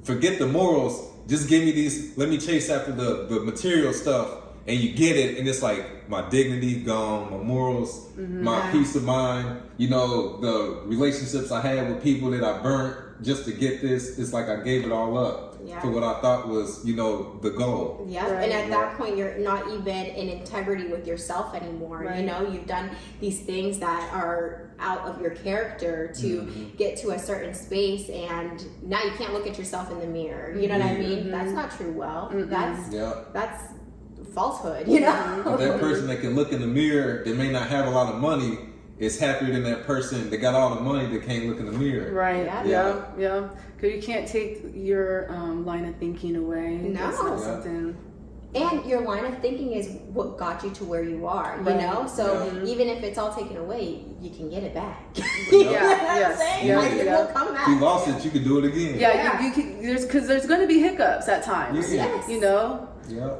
forget the morals, just give me these, let me chase after the material stuff, and you get it, and it's like my dignity gone, my morals, my peace of mind, the relationships I had with people that I burnt just to get this, it's like I gave it all up for what I thought was, the goal.
Yeah,
Right.
and at that point, you're not even in integrity with yourself anymore.
Right.
You've done these things that are out of your character to get to a certain space, and now you can't look at yourself in the mirror. You know what I mean? That's not true wealth. That's falsehood.
But that person that can look in the mirror, that may not have a lot of money, is happier than that person that got all the money that can't look in the mirror.
Right.
Yeah.
Yeah. Because you can't take your line of thinking away.
No.
That's not something.
And your line of thinking is what got you to where you are, you
Right.
know? So even if it's all taken away, you can get it back.
Yeah,
You know what I'm
yes,
saying?
yeah,
Like, it
yeah.
will come back.
If you lost it, you could do it again.
Yeah, you can. There's going to be hiccups at times.
Yes.
Yeah.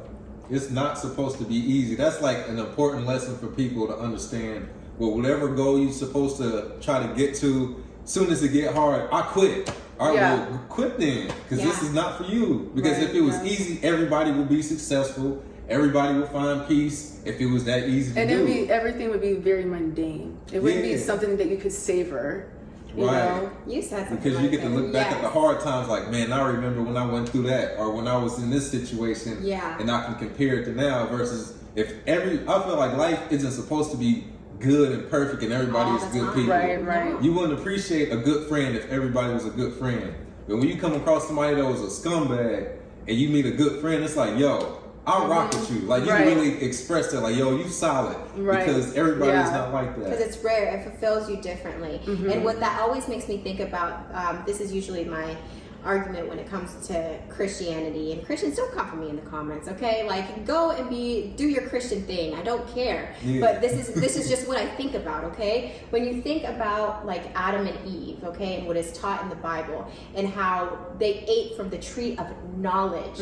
It's not supposed to be easy. That's like an important lesson for people to understand. Well, whatever goal you're supposed to try to get to, soon as it get hard, I quit. All right, well, quit then, because this is not for you. Because if it was easy, everybody would be successful. Everybody would find peace if it was that easy to do.
Everything would be very mundane. It wouldn't be something that you could savor. You know?
You said something
Because you get to look back at the hard times like, man, I remember when I went through that, or when I was in this situation, and I can compare it to now. Versus I feel like life isn't supposed to be good and perfect and everybody is good people.
Right.
You wouldn't appreciate a good friend if everybody was a good friend. But when you come across somebody that was a scumbag and you meet a good friend, it's like, yo, I'll rock with you. Like, you really express it, like, yo, you solid. Because everybody's not like that.
Because it's rare. It fulfills you differently. And what that always makes me think about, this is usually my argument when it comes to Christianity. And Christians, don't come for me in the comments, okay? Like, go and do your Christian thing. I don't care.
Yeah.
But this is just what I think about, okay? When you think about like Adam and Eve, okay, and what is taught in the Bible, and how they ate from the tree of knowledge.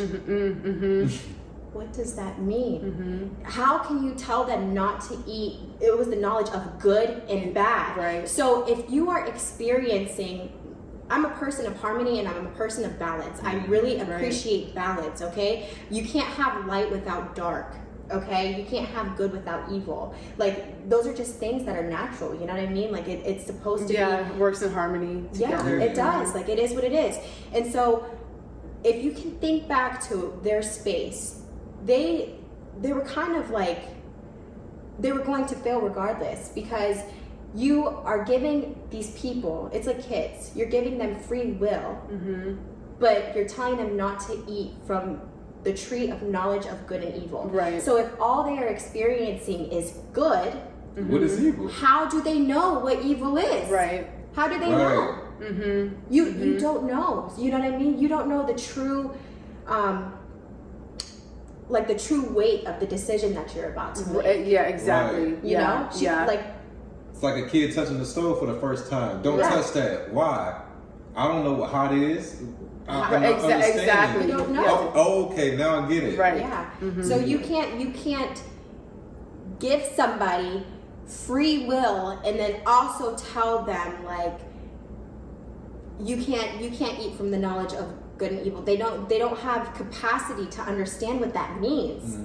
What does that mean? How can you tell them not to eat? It was the knowledge of good and bad.
Right.
So if you are experiencing, I'm a person of harmony and I'm a person of balance. I really appreciate balance, okay? You can't have light without dark, okay? You can't have good without evil. Like, those are just things that are natural, you know what I mean? Like, it's supposed to be.
Yeah, it works in harmony together.
Yeah, it does. Like, it is what it is. And so, if you can think back to their space, they were kind of like, they were going to fail regardless, because you are giving these people, it's like kids, you're giving them free will, but you're telling them not to eat from the tree of knowledge of good and evil.
Right.
So if all they are experiencing is good,
what is evil?
how do they know what evil is?
Right.
How do they know?
Mm-hmm.
You don't know. You know what I mean? You don't know the true, like the true weight of the decision that you're about to make.
Yeah, exactly.
Right.
You know? Like,
it's like a kid touching the stove for the first time. Don't touch that. Why? I don't know what hot is. I'm not understanding.
Exactly.
You don't know.
Oh, okay, now I get it.
Right.
Yeah. So you can't give somebody free will and then also tell them like you can't eat from the knowledge of good and evil. They don't have capacity to understand what that means.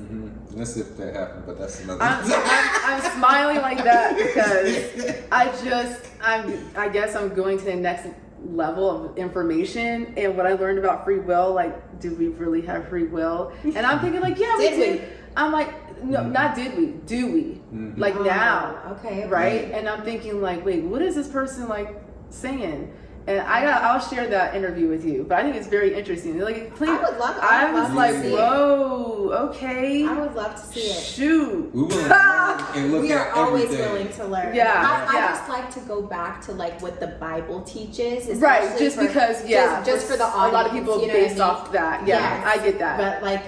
Let's see if that happened, but that's another.
I'm smiling like that because I guess I'm going to the next level of information, and what I learned about free will, like, do we really have free will? And I'm thinking like, yeah, we do. I'm like, no, not did we, do we? Like now.
Okay.
Right? And I'm thinking like, wait, what is this person like saying? And I'll share that interview with you, but I think it's very interesting. Like, I was like, whoa, okay.
I would love to see it.
Shoot.
We will learn and look
We are
at
always
everything.
willing to learn.
Yeah.
I just like to go back to like what the Bible teaches.
Right, just because,
just for the audience.
A lot of people based off that. Yeah,
yes.
I get that.
But like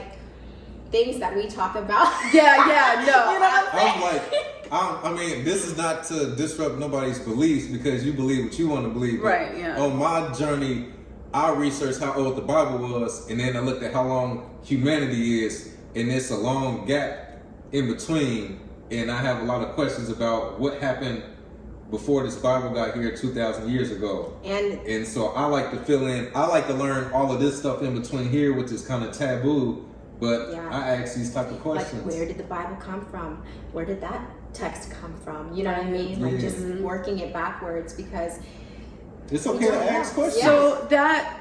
things that we talk about.
Yeah, no.
You know what
I'm like, I mean, this is not to disrupt nobody's beliefs because you believe what you want to believe.
Right, yeah.
On my journey, I researched how old the Bible was, and then I looked at how long humanity is, and it's a long gap in between. And I have a lot of questions about what happened before this Bible got here 2,000 years ago. And so I like to fill in, I like to learn all of this stuff in between here, which is kind of taboo. But I ask these type of questions.
Like, where did the Bible come from? Where did that text come from? You know what I mean? Like just working it backwards because
it's okay to ask questions.
So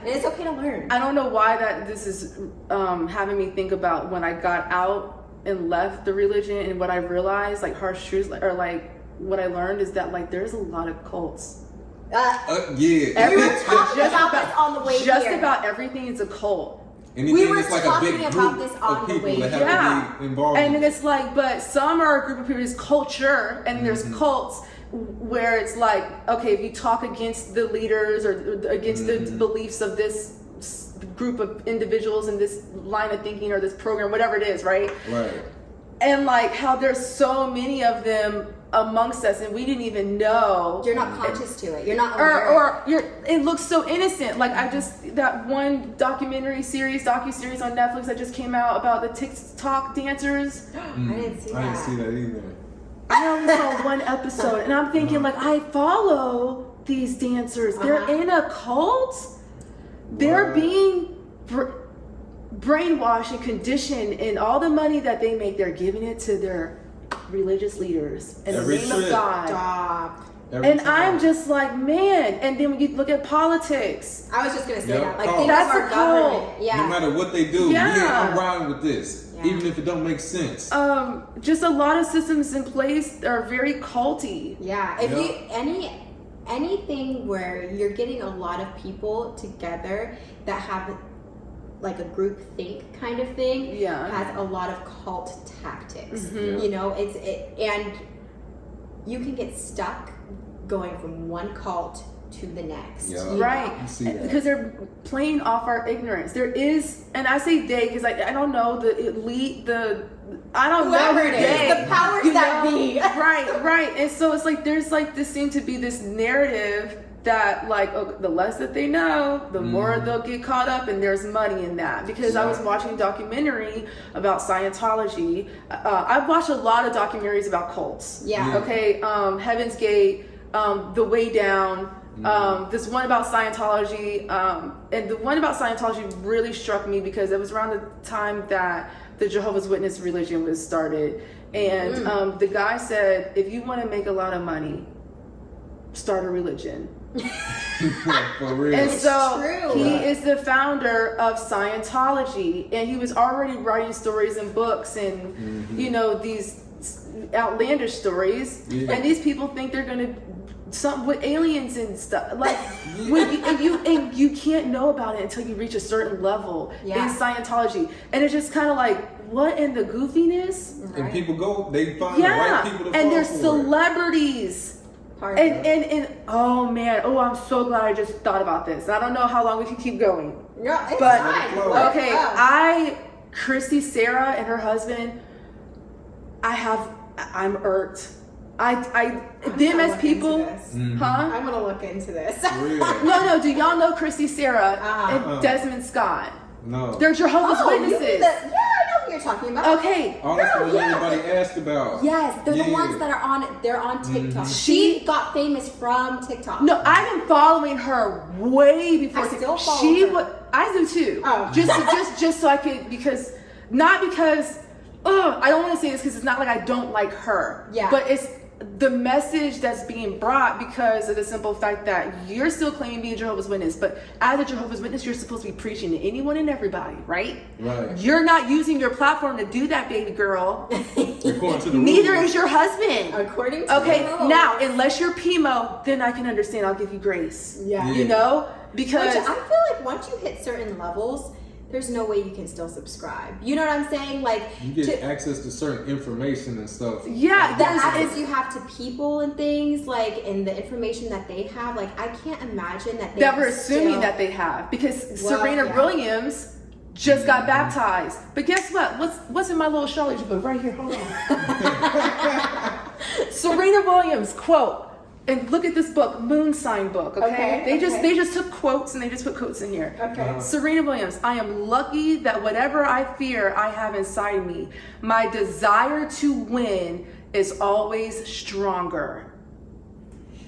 it's okay to learn.
I don't know why this is having me think about when I got out and left the religion, and what I realized, like harsh truths, or like what I learned is that like there's a lot of cults.
Yeah.
We were talking about this on the way here.
Just about everything is a cult.
Anything
we were
that's like
talking
a big
about
group
this on
of
the
people
way
that
here.
have to be involved.
And then it's like, but some are a group of people, there's culture, and there's cults where it's like, okay, if you talk against the leaders or against the beliefs of this group of individuals in this line of thinking or this program, whatever it is, right?
Right.
And like how there's so many of them amongst us, and we didn't even know.
You're not conscious to it. You're not aware.
Or it looks so innocent. Like that one docu-series on Netflix that just came out about the TikTok dancers.
I didn't see that.
I didn't see that either.
I only saw one episode, and I'm thinking like, I follow these dancers. They're in a cult. They're being brainwashed and conditioned, and all the money that they make, they're giving it to their religious leaders in the name of God.
Stop.
And I'm just like, man. And then when you look at politics,
I was just gonna say that. Like,
cult.
that's
That's
our
a cult.
government. Yeah.
No matter what they do,
Yeah.
I'm riding with this, even if it don't make sense.
just a lot of systems in place are very culty.
Yeah. If you anything where you're getting a lot of people together that have like a group think kind of thing, has a lot of cult tactics. You know, and you can get stuck going from one cult to the next.
Yeah.
Right. Because they're playing off our ignorance. There is, and I say they because I don't know the elite, I don't
Whoever
know
it is, the powers that be.
Right. And so it's like there's like this seems to be this narrative that like the less that they know, the more they'll get caught up, and there's money in that. Because I was watching a documentary about Scientology. I've watched a lot of documentaries about cults. Okay, Heaven's Gate, The Way Down. This one about Scientology, and the one about Scientology really struck me because it was around the time that the Jehovah's Witness religion was started, and the guy said, if you want to make a lot of money, start a religion.
For real.
And so
true.
He is the founder of Scientology, and he was already writing stories and books and you know, these outlandish stories, and these people think they're going to some with aliens and stuff. Like and you can't know about it until you reach a certain level in Scientology, and it's just kind of like, what in the goofiness?
Right. And people go, they find the right people to fall
and they're
for
celebrities. And oh man, I'm so glad I just thought about this. I don't know how long we can keep going.
Yeah, it's
but
fine.
Okay, Christy Sarah and her husband, I'm irked. Them as people,
I'm gonna look into this.
Really?
No. Do y'all know Christy Sarah and Desmond Scott?
No.
They're Jehovah's Witnesses.
I know who you're talking about.
Okay.
Oh, that's what everybody asked about.
Yes, they're the ones that are they're on TikTok. She got famous from TikTok.
No, I've been following her way before.
I still follow her.
I do too.
Oh.
Just so I could, not because I don't want to say this because it's not like I don't like her.
Yeah.
But it's the message that's being brought because of the simple fact that you're still claiming to be a Jehovah's Witness, but as a Jehovah's Witness, you're supposed to be preaching to anyone and everybody, right?
Right.
You're not using your platform to do that, baby girl.
According to the
Neither
rules.
is your husband.
According to the rules.
Now, unless you're Pimo, then I can understand. I'll give you grace.
Yeah.
You know? Because
I feel like once you hit certain levels, there's no way you can still subscribe. You know what I'm saying? Like,
you get access to certain information and stuff.
Yeah,
the access you have to people and things, like, and the information that they have, like, I can't imagine that
we're assuming that they have, because Serena Williams just got baptized. But guess what? What's in my little Charlotte book right here? Hold on. Serena Williams quote. And look at this book, Moon Sign book, okay? They just took quotes and they just put quotes in here.
Okay.
Serena Williams, I am lucky that whatever I fear I have inside me, my desire to win is always stronger.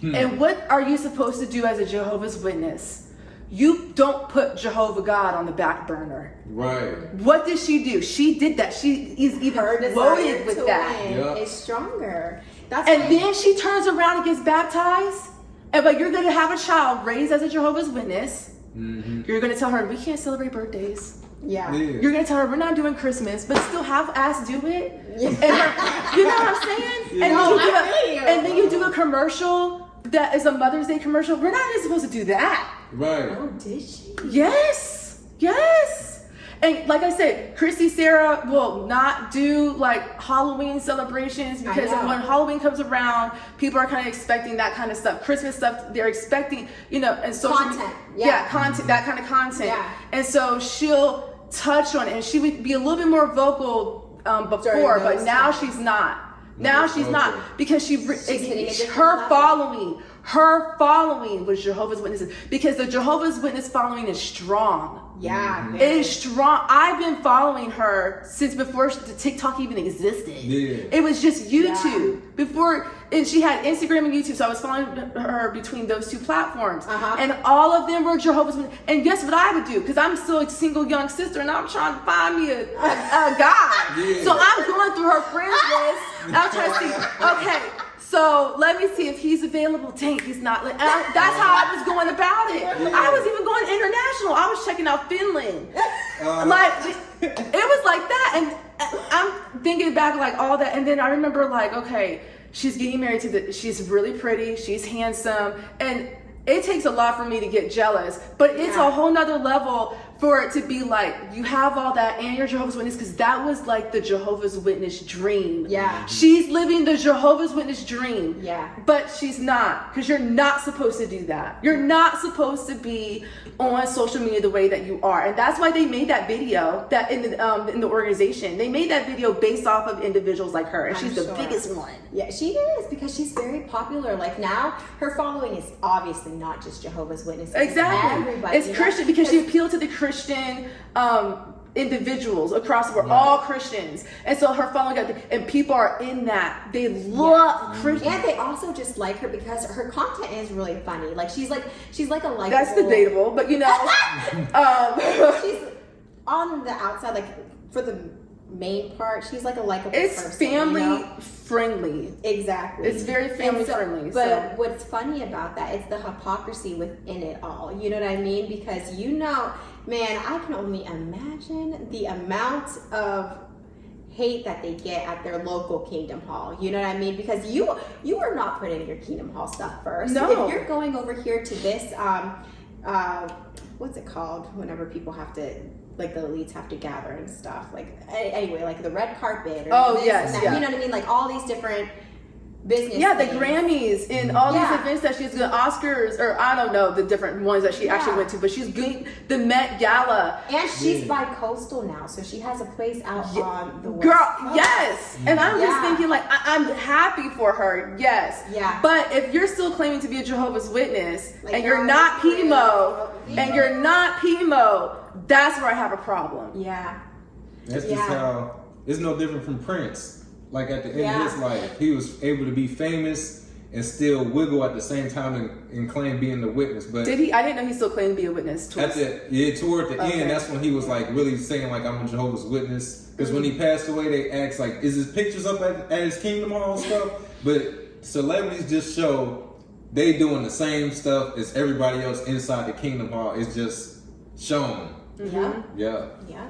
And what are you supposed to do as a Jehovah's Witness? You don't put Jehovah God on the back burner.
Right.
What did she do? She did that. She is even loaded with that.
It's stronger.
Then she turns around and gets baptized. But you're going to have a child raised as a Jehovah's Witness. Mm-hmm. You're going to tell her, we can't celebrate birthdays.
Yeah.
You're going to tell her, we're not doing Christmas, but still have ass do it. Yeah. And you know what I'm saying?
Yeah.
And then you do a commercial that is a Mother's Day commercial. We're not even supposed to do that.
Right.
Oh, did she?
Yes. And like I said, Christy Sarah will not do like Halloween celebrations because when Halloween comes around, people are kind of expecting that kind of stuff. Christmas stuff, they're expecting, and social
content.
Content, that kind of content.
Yeah.
And so she'll touch on it, and she would be a little bit more vocal before, but now she's not. Now she's not, because her following was Jehovah's Witnesses, because the Jehovah's Witness following is strong.
Yeah,
it is strong. I've been following her since before the TikTok even existed.
Yeah.
It was just YouTube before, and she had Instagram and YouTube, so I was following her between those two platforms. And all of them were Jehovah's Witnesses. And guess what I would do? Because I'm still a single young sister, and I'm trying to find me a guy.
Yeah.
So I'm going through her friends list. And I'm trying to see. Okay. So let me see if he's available. Dang, he's not. That's how I was going about it.
Yeah.
I was even going international. I was checking out Finland. It was like that. And I'm thinking back like all that. And then I remember like, okay, she's getting married she's really pretty. She's handsome. And it takes a lot for me to get jealous. But it's a whole nother level for it to be like, you have all that and you're Jehovah's Witness, because that was like the Jehovah's Witness dream.
Yeah.
She's living the Jehovah's Witness dream.
Yeah.
But she's not, because you're not supposed to do that. You're not supposed to be on social media the way that you are. And that's why they made that video that in the organization. They made that video based off of individuals like her. And she's the biggest one.
Yeah, she is, because she's very popular. Like now, her following is obviously not just Jehovah's Witnesses.
Exactly.
Everybody.
It's Christian, because she appealed to the Christian individuals across the world, all Christians, and so her following and people are in that. They love Christians,
and they also just like her because her content is really funny. Like she's like a likable.
That's debatable, but
she's on the outside, like for the main part, she's like a likable person.
It's family friendly.
Exactly.
It's very family friendly.
But what's funny about that is the hypocrisy within it all. You know what I mean? Because man, I can only imagine the amount of hate that they get at their local Kingdom Hall. You know what I mean? Because you are not putting your Kingdom Hall stuff first.
No.
If you're going over here to this, what's it called? Whenever people have to, like the elites have to gather and stuff. Like anyway, like the red carpet. Or this and that. You know what I mean? Like all these different business.
Yeah,
things.
the Grammys and all these events that she's going, Oscars, or I don't know the different ones that she actually went to, but she's going the Met Gala.
And she's bi-coastal now, so she has a place out on the West
Girl,
Coast.
Yes. And I'm just thinking, like, I'm happy for her, yes.
Yeah.
But if you're still claiming to be a Jehovah's Witness,
like,
and you're not PMO, that's where I have a problem.
Yeah.
That's just how, it's no different from Prince. Like at the end of his life, he was able to be famous and still wiggle at the same time and claim being the witness. But
did he? I didn't know he still claimed to be a witness.
Toward the end, that's when he was like really saying like, I'm a Jehovah's Witness. Because when he passed away, they asked like, is his pictures up at his Kingdom Hall and stuff? But celebrities just show they doing the same stuff as everybody else inside the Kingdom Hall. It's just shown. Yeah.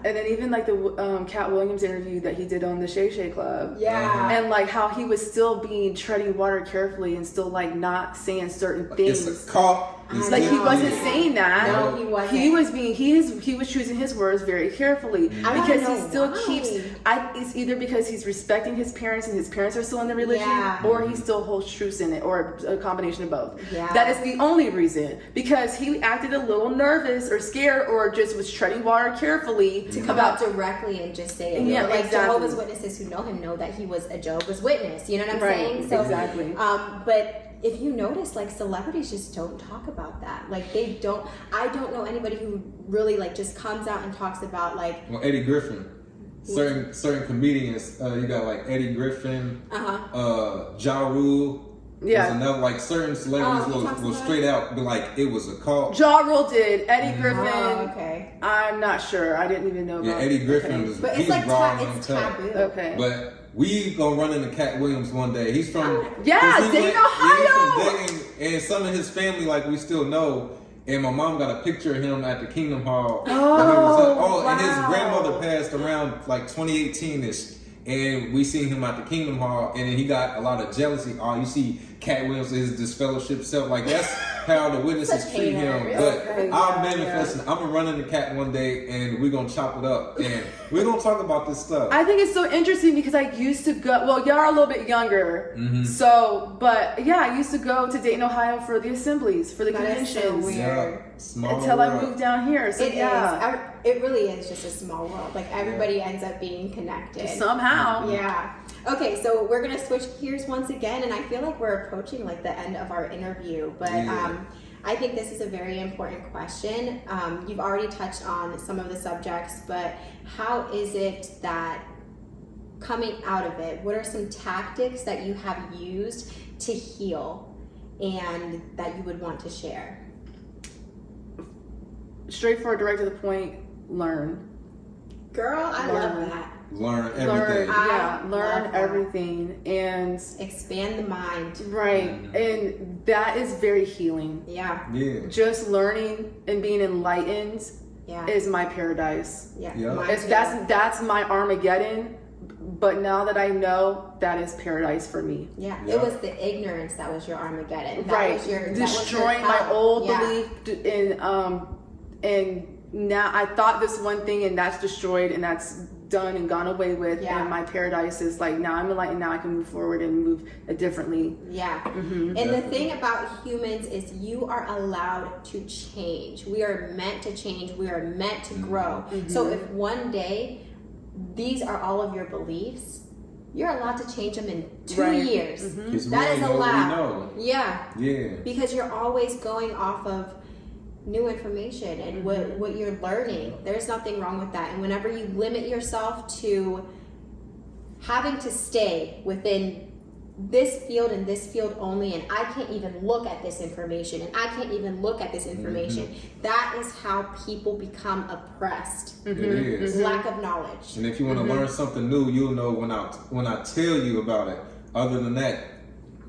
And then even like the Cat Williams interview that he did on the Shay Shay Club.
Yeah.
And like how he was still treading water carefully and still like not saying certain things.
It's a cop.
Like he wasn't saying that.
No, he wasn't.
He was choosing his words very carefully because he still keeps. It's either because he's respecting his parents and his parents are still in the religion, or he still holds truths in it, or a combination of both. Yeah. That is the only reason, because he acted a little nervous or scared or just was treading water carefully
to come out directly and just say it.
Yeah,
like
exactly.
Jehovah's Witnesses who know him know that he was a Jehovah's Witness. You know what I'm saying? So,
exactly.
But if you notice, like celebrities just don't talk about that. Like they don't. I don't know anybody who really like just comes out and talks about like.
Well, Eddie Griffin. Certain comedians. You got like Eddie Griffin. Ja Rule.
Yeah.
Another like certain celebrities will straight out be like it was a cult.
Ja Rule did. Eddie Griffin.
Oh, okay.
I'm not sure. I didn't even know about
Eddie Griffin was.
But it's like it's taboo.
Okay.
But we gonna run into Cat Williams one day. He's from
Dayton, Ohio.
He's from Dayton, and some of his family like we still know. And my mom got a picture of him at the Kingdom Hall. And his grandmother passed around like 2018ish. And we seen him at the Kingdom Hall, and then he got a lot of jealousy. Oh, you see Cat Williams is disfellowship self. Like that's how the witnesses treat him. But I'm manifesting. I'm gonna run into Cat one day, and we're gonna chop it up, and we're gonna talk about this stuff.
I think it's so interesting because I used to go. Well, y'all are a little bit younger, so but yeah, I used to go to Dayton, Ohio for the assemblies, for the conventions.
So weird.
Until I moved down here. So
it really is just a small world. Like everybody ends up being connected
somehow.
Yeah. Okay, so we're gonna switch gears once again, and I feel like we're approaching like the end of our interview, but I think this is a very important question. You've already touched on some of the subjects, but how is it that coming out of it, what are some tactics that you have used to heal and that you would want to share?
Straightforward, direct to the point, learn.
Girl, I love that.
Learn everything.
Learn everything and
expand the mind.
Right. And that is very healing.
Yeah.
Just learning and being enlightened is my paradise. That's my Armageddon. But now that I know, that is paradise for me.
It was the ignorance that was your Armageddon.
That was your destroying my old belief and now I thought this one thing and that's destroyed and that's done and gone away with, and my paradise is like now I'm enlightened, now I can move forward and move differently. And
the thing about humans is you are allowed to change. We are meant to change. We are meant to grow. So if one day these are all of your beliefs, you're allowed to change them in 2 years. That is allowed. Because you're always going off of new information and what you're learning. There's nothing wrong with that. And whenever you limit yourself to having to stay within this field and this field only, and I can't even look at this information, and I can't even look at this information, that is how people become oppressed.
It is.
Lack of knowledge.
And if you want to learn something new, you'll know when I tell you about it. Other than that,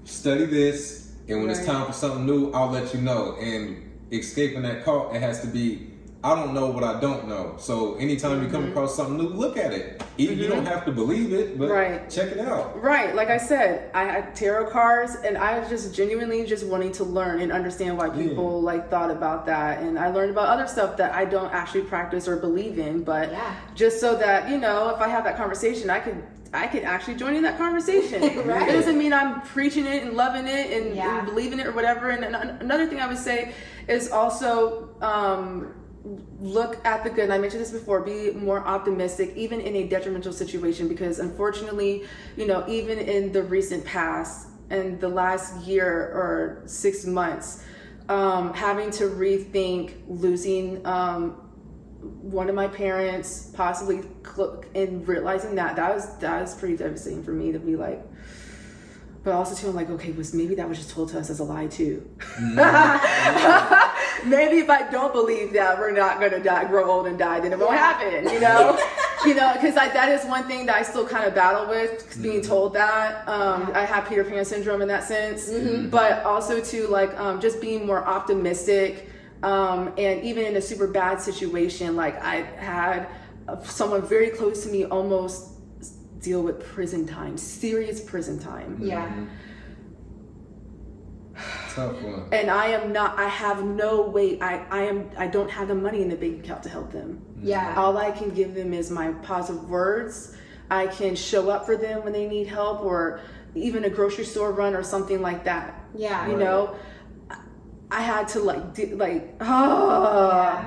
study this, and when it's time for something new, I'll let you know. And escaping that cult, it has to be I don't know what I don't know. So anytime you come across something new, look at it. You don't have to believe it, but check it out.
Right. Like I said, I had tarot cards, and I was just genuinely just wanting to learn and understand why people like thought about that. And I learned about other stuff that I don't actually practice or believe in, but just so that, you know, if I have that conversation, I could actually join in that conversation. It doesn't mean I'm preaching it and loving it and believing it or whatever. And another thing I would say is also look at the good. And I mentioned this before, be more optimistic, even in a detrimental situation, because unfortunately, you know, even in the recent past and the last year or 6 months, having to rethink losing one of my parents, possibly, and realizing that was pretty devastating for me to be like, but also too, I'm like, okay, maybe that was just told to us as a lie too. Maybe if I don't believe that we're not gonna die, grow old and die, then it won't happen, you know? You know, because that is one thing that I still kind of battle with, being told that. I have Peter Pan syndrome in that sense, but also to like just being more optimistic. And even in a super bad situation, like I had someone very close to me almost deal with prison time, serious prison time.
Tough one.
And I have no way, I don't have the money in the bank account to help them. All I can give them is my positive words. I can show up for them when they need help, or even a grocery store run or something like that. You know? I had to like how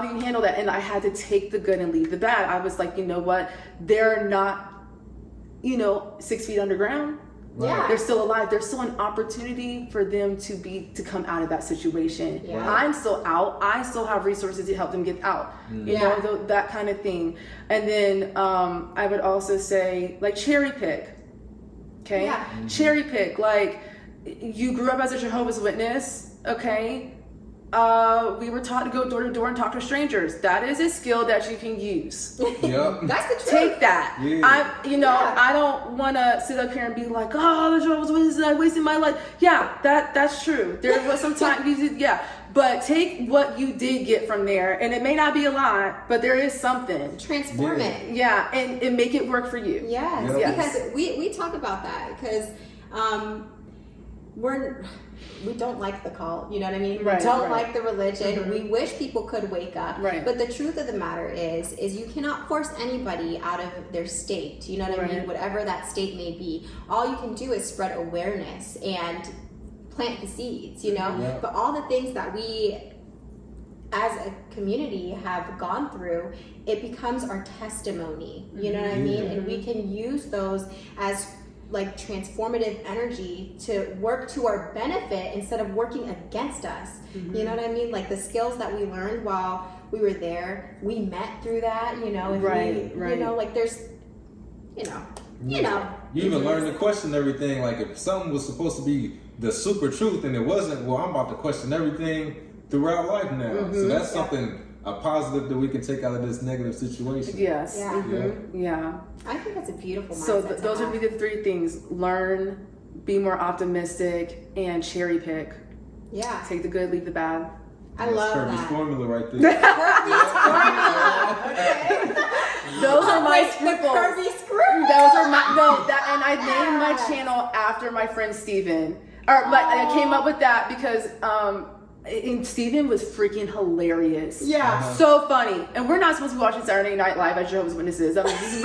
do you handle that? And I had to take the good and leave the bad. I was like, you know what? They're not, 6 feet underground. They're still alive. There's still an opportunity for them to come out of that situation. I'm still out. I still have resources to help them get out. You know, that kind of thing. And then I would also say like cherry pick. Okay? Cherry pick. Like, you grew up as a Jehovah's Witness, okay? We were taught to go door to door and talk to strangers. That is a skill that you can use.
Yep.
That's the truth.
Take that. I don't want to sit up here and be like, oh, the Jehovah's Witnesses, I wasted my life. Yeah, that's true. There was some time, but take what you did get from there, and it may not be a lot, but there is something.
Transform it.
Yeah, and make it work for you.
Yes. Because we talk about that, because we don't like the cult, you know what I mean? We don't like the religion. We wish people could wake up. But the truth of the matter is you cannot force anybody out of their state, you know what I mean? Whatever that state may be. All you can do is spread awareness and plant the seeds, you know? But all the things that we as a community have gone through, it becomes our testimony, you know what I mean? And we can use those as like transformative energy to work to our benefit instead of working against us. You know what I mean? Like the skills that we learned while we were there, we met through that, you know, you know, like there's, you even
learn to question everything. Like if something was supposed to be the super truth and it wasn't, well, I'm about to question everything throughout life now. So that's something, a positive that we can take out of this negative situation.
Yes.
I think that's a beautiful mindset.
So those would be the 3 things: learn, be more optimistic, and cherry pick. Take the good, leave the bad.
I love
Kirby's
that.
formula right there.
Those are my scruples.
Kirby Scruples.
Those are and I named my channel after my friend Steven. I came up with that because and Steven was freaking hilarious. So funny. And we're not supposed to be watching Saturday Night Live as Jehovah's Witnesses. This is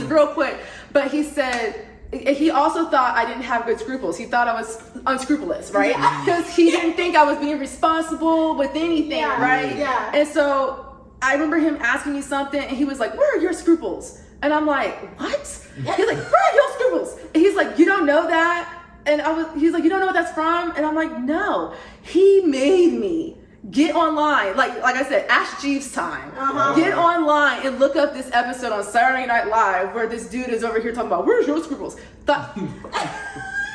real quick. But he said, he also thought I didn't have good scruples. He thought I was unscrupulous, right? Because he didn't think I was being responsible with anything, right? And so I remember him asking me something, and he was like, where are your scruples? And I'm like, what? He's like, where are your scruples? And he's like, you don't know that? And he's like, you don't know what that's from? And I'm like, no. He made me get online. Like I said, Ask Jeeves time. Get online and look up this episode on Saturday Night Live where this dude is over here talking about, where's your scruples?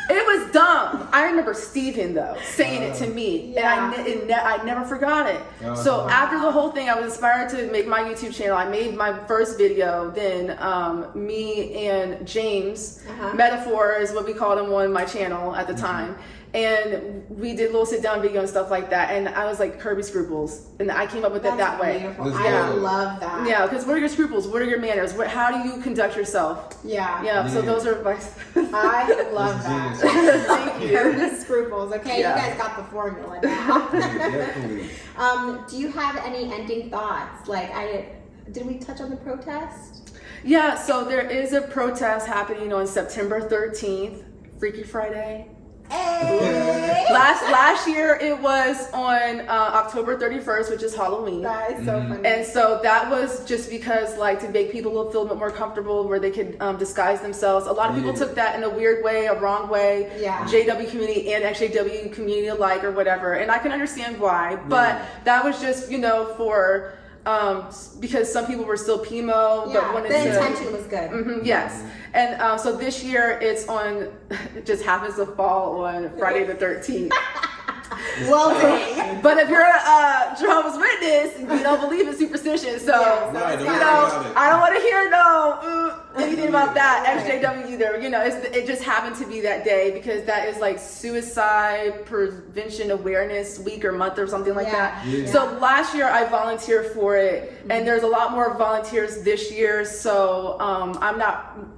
It was dumb. I remember Steven though saying it to me, and I never forgot it. So after the whole thing, I was inspired to make my YouTube channel. I made my first video. Then me and James, Metaphor is what we called him on my channel at the time, and we did little sit down video and stuff like that. And I was like, Kirby Scruples, and I came up with it that way.
Beautiful. I love that.
Yeah, because what are your scruples? What are your manners? How do you conduct yourself?
Yeah.
So those are advice.
I love that.
Thank you.
Kirby Scruples. Okay, you guys got the formula now.
Definitely.
Do you have any ending thoughts? Like, did we touch on the protest?
Yeah, so there is a protest happening on September 13th, Freaky Friday.
Hey!
Last year it was on October 31st, which is Halloween.
That is so funny.
And so that was just because, like, to make people feel a bit more comfortable where they could disguise themselves. A lot of people took that in a weird way, a wrong way.
Yeah.
JW community and XJW community alike or whatever. And I can understand why. But that was just, for... because some people were still PMO, but wanted
the intention was good.
Yes. And so this year it's on, it just happens to fall on Friday the 13th.
Well done.
But if you're a Jehovah's Witness, you don't believe in superstition. So, I don't want to hear anything about that. XJW either. It just happened to be that day because that is like Suicide Prevention Awareness Week or month or something like that.
Yeah.
So last year I volunteered for it, and there's a lot more volunteers this year. So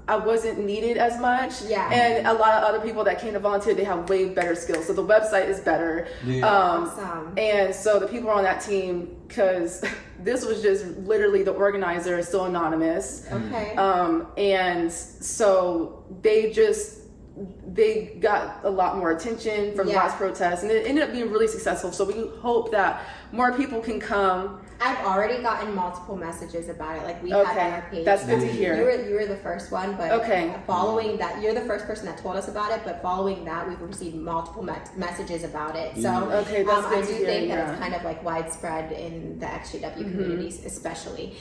I wasn't needed as much.
Yeah.
And a lot of other people that came to volunteer, they have way better skills. So the website is better.
Yeah.
Awesome. And so the people on that team, because this was just literally the organizer is still anonymous.
Okay.
And so they got a lot more attention from last protest, and it ended up being really successful. So we hope that more people can come.
I've already gotten multiple messages about it. Like we had on our page.
That's good to hear.
You were the first one, but following that, you're the first person that told us about it. But following that, we've received multiple messages about it. So
that's good
I
to
do
hear,
think that it's kind of like widespread in the XJW communities, especially.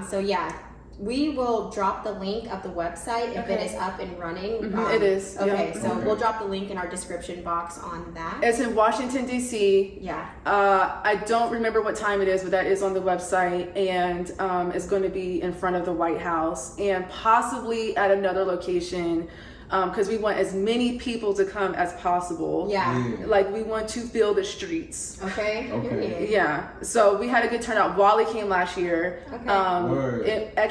So yeah. We will drop the link of the website if it is up and running.
It is.
Okay, so we'll drop the link in our description box on that.
It's in Washington, D.C.
Yeah.
I don't remember what time it is, but that is on the website, and it's going to be in front of the White House and possibly at another location. Because we want as many people to come as possible.
Yeah.
Like, we want to fill the streets.
Okay.
Yeah. So we had a good turnout. Wally came last year.
Okay.
I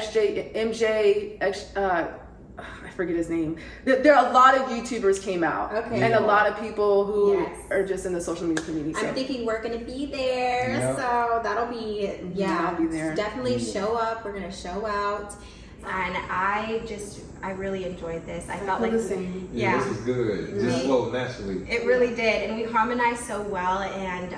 forget his name. There are a lot of YouTubers came out.
Okay.
And a lot of people who are just in the social media community. So.
I'm thinking we're going to be there. So that'll be,
I'll be there.
Definitely show up. We're going to show out. And I really enjoyed this. I felt like
this was good. It just flowed naturally. It
really did, and we harmonized so well. And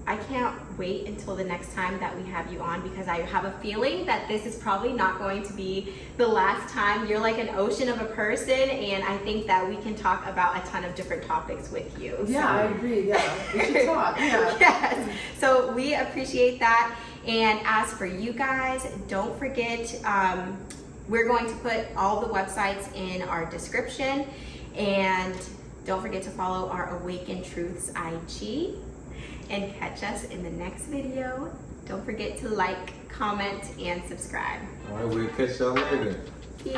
I can't wait until the next time that we have you on, because I have a feeling that this is probably not going to be the last time. You're like an ocean of a person, and I think that we can talk about a ton of different topics with you.
Yeah, I agree. Yeah, we should talk. Yeah.
Yes. So we appreciate that. And as for you guys, don't forget, we're going to put all the websites in our description. And don't forget to follow our Awaken Truths IG. And catch us in the next video. Don't forget to like, comment, and subscribe.
All right, we'll catch y'all later.
Peace.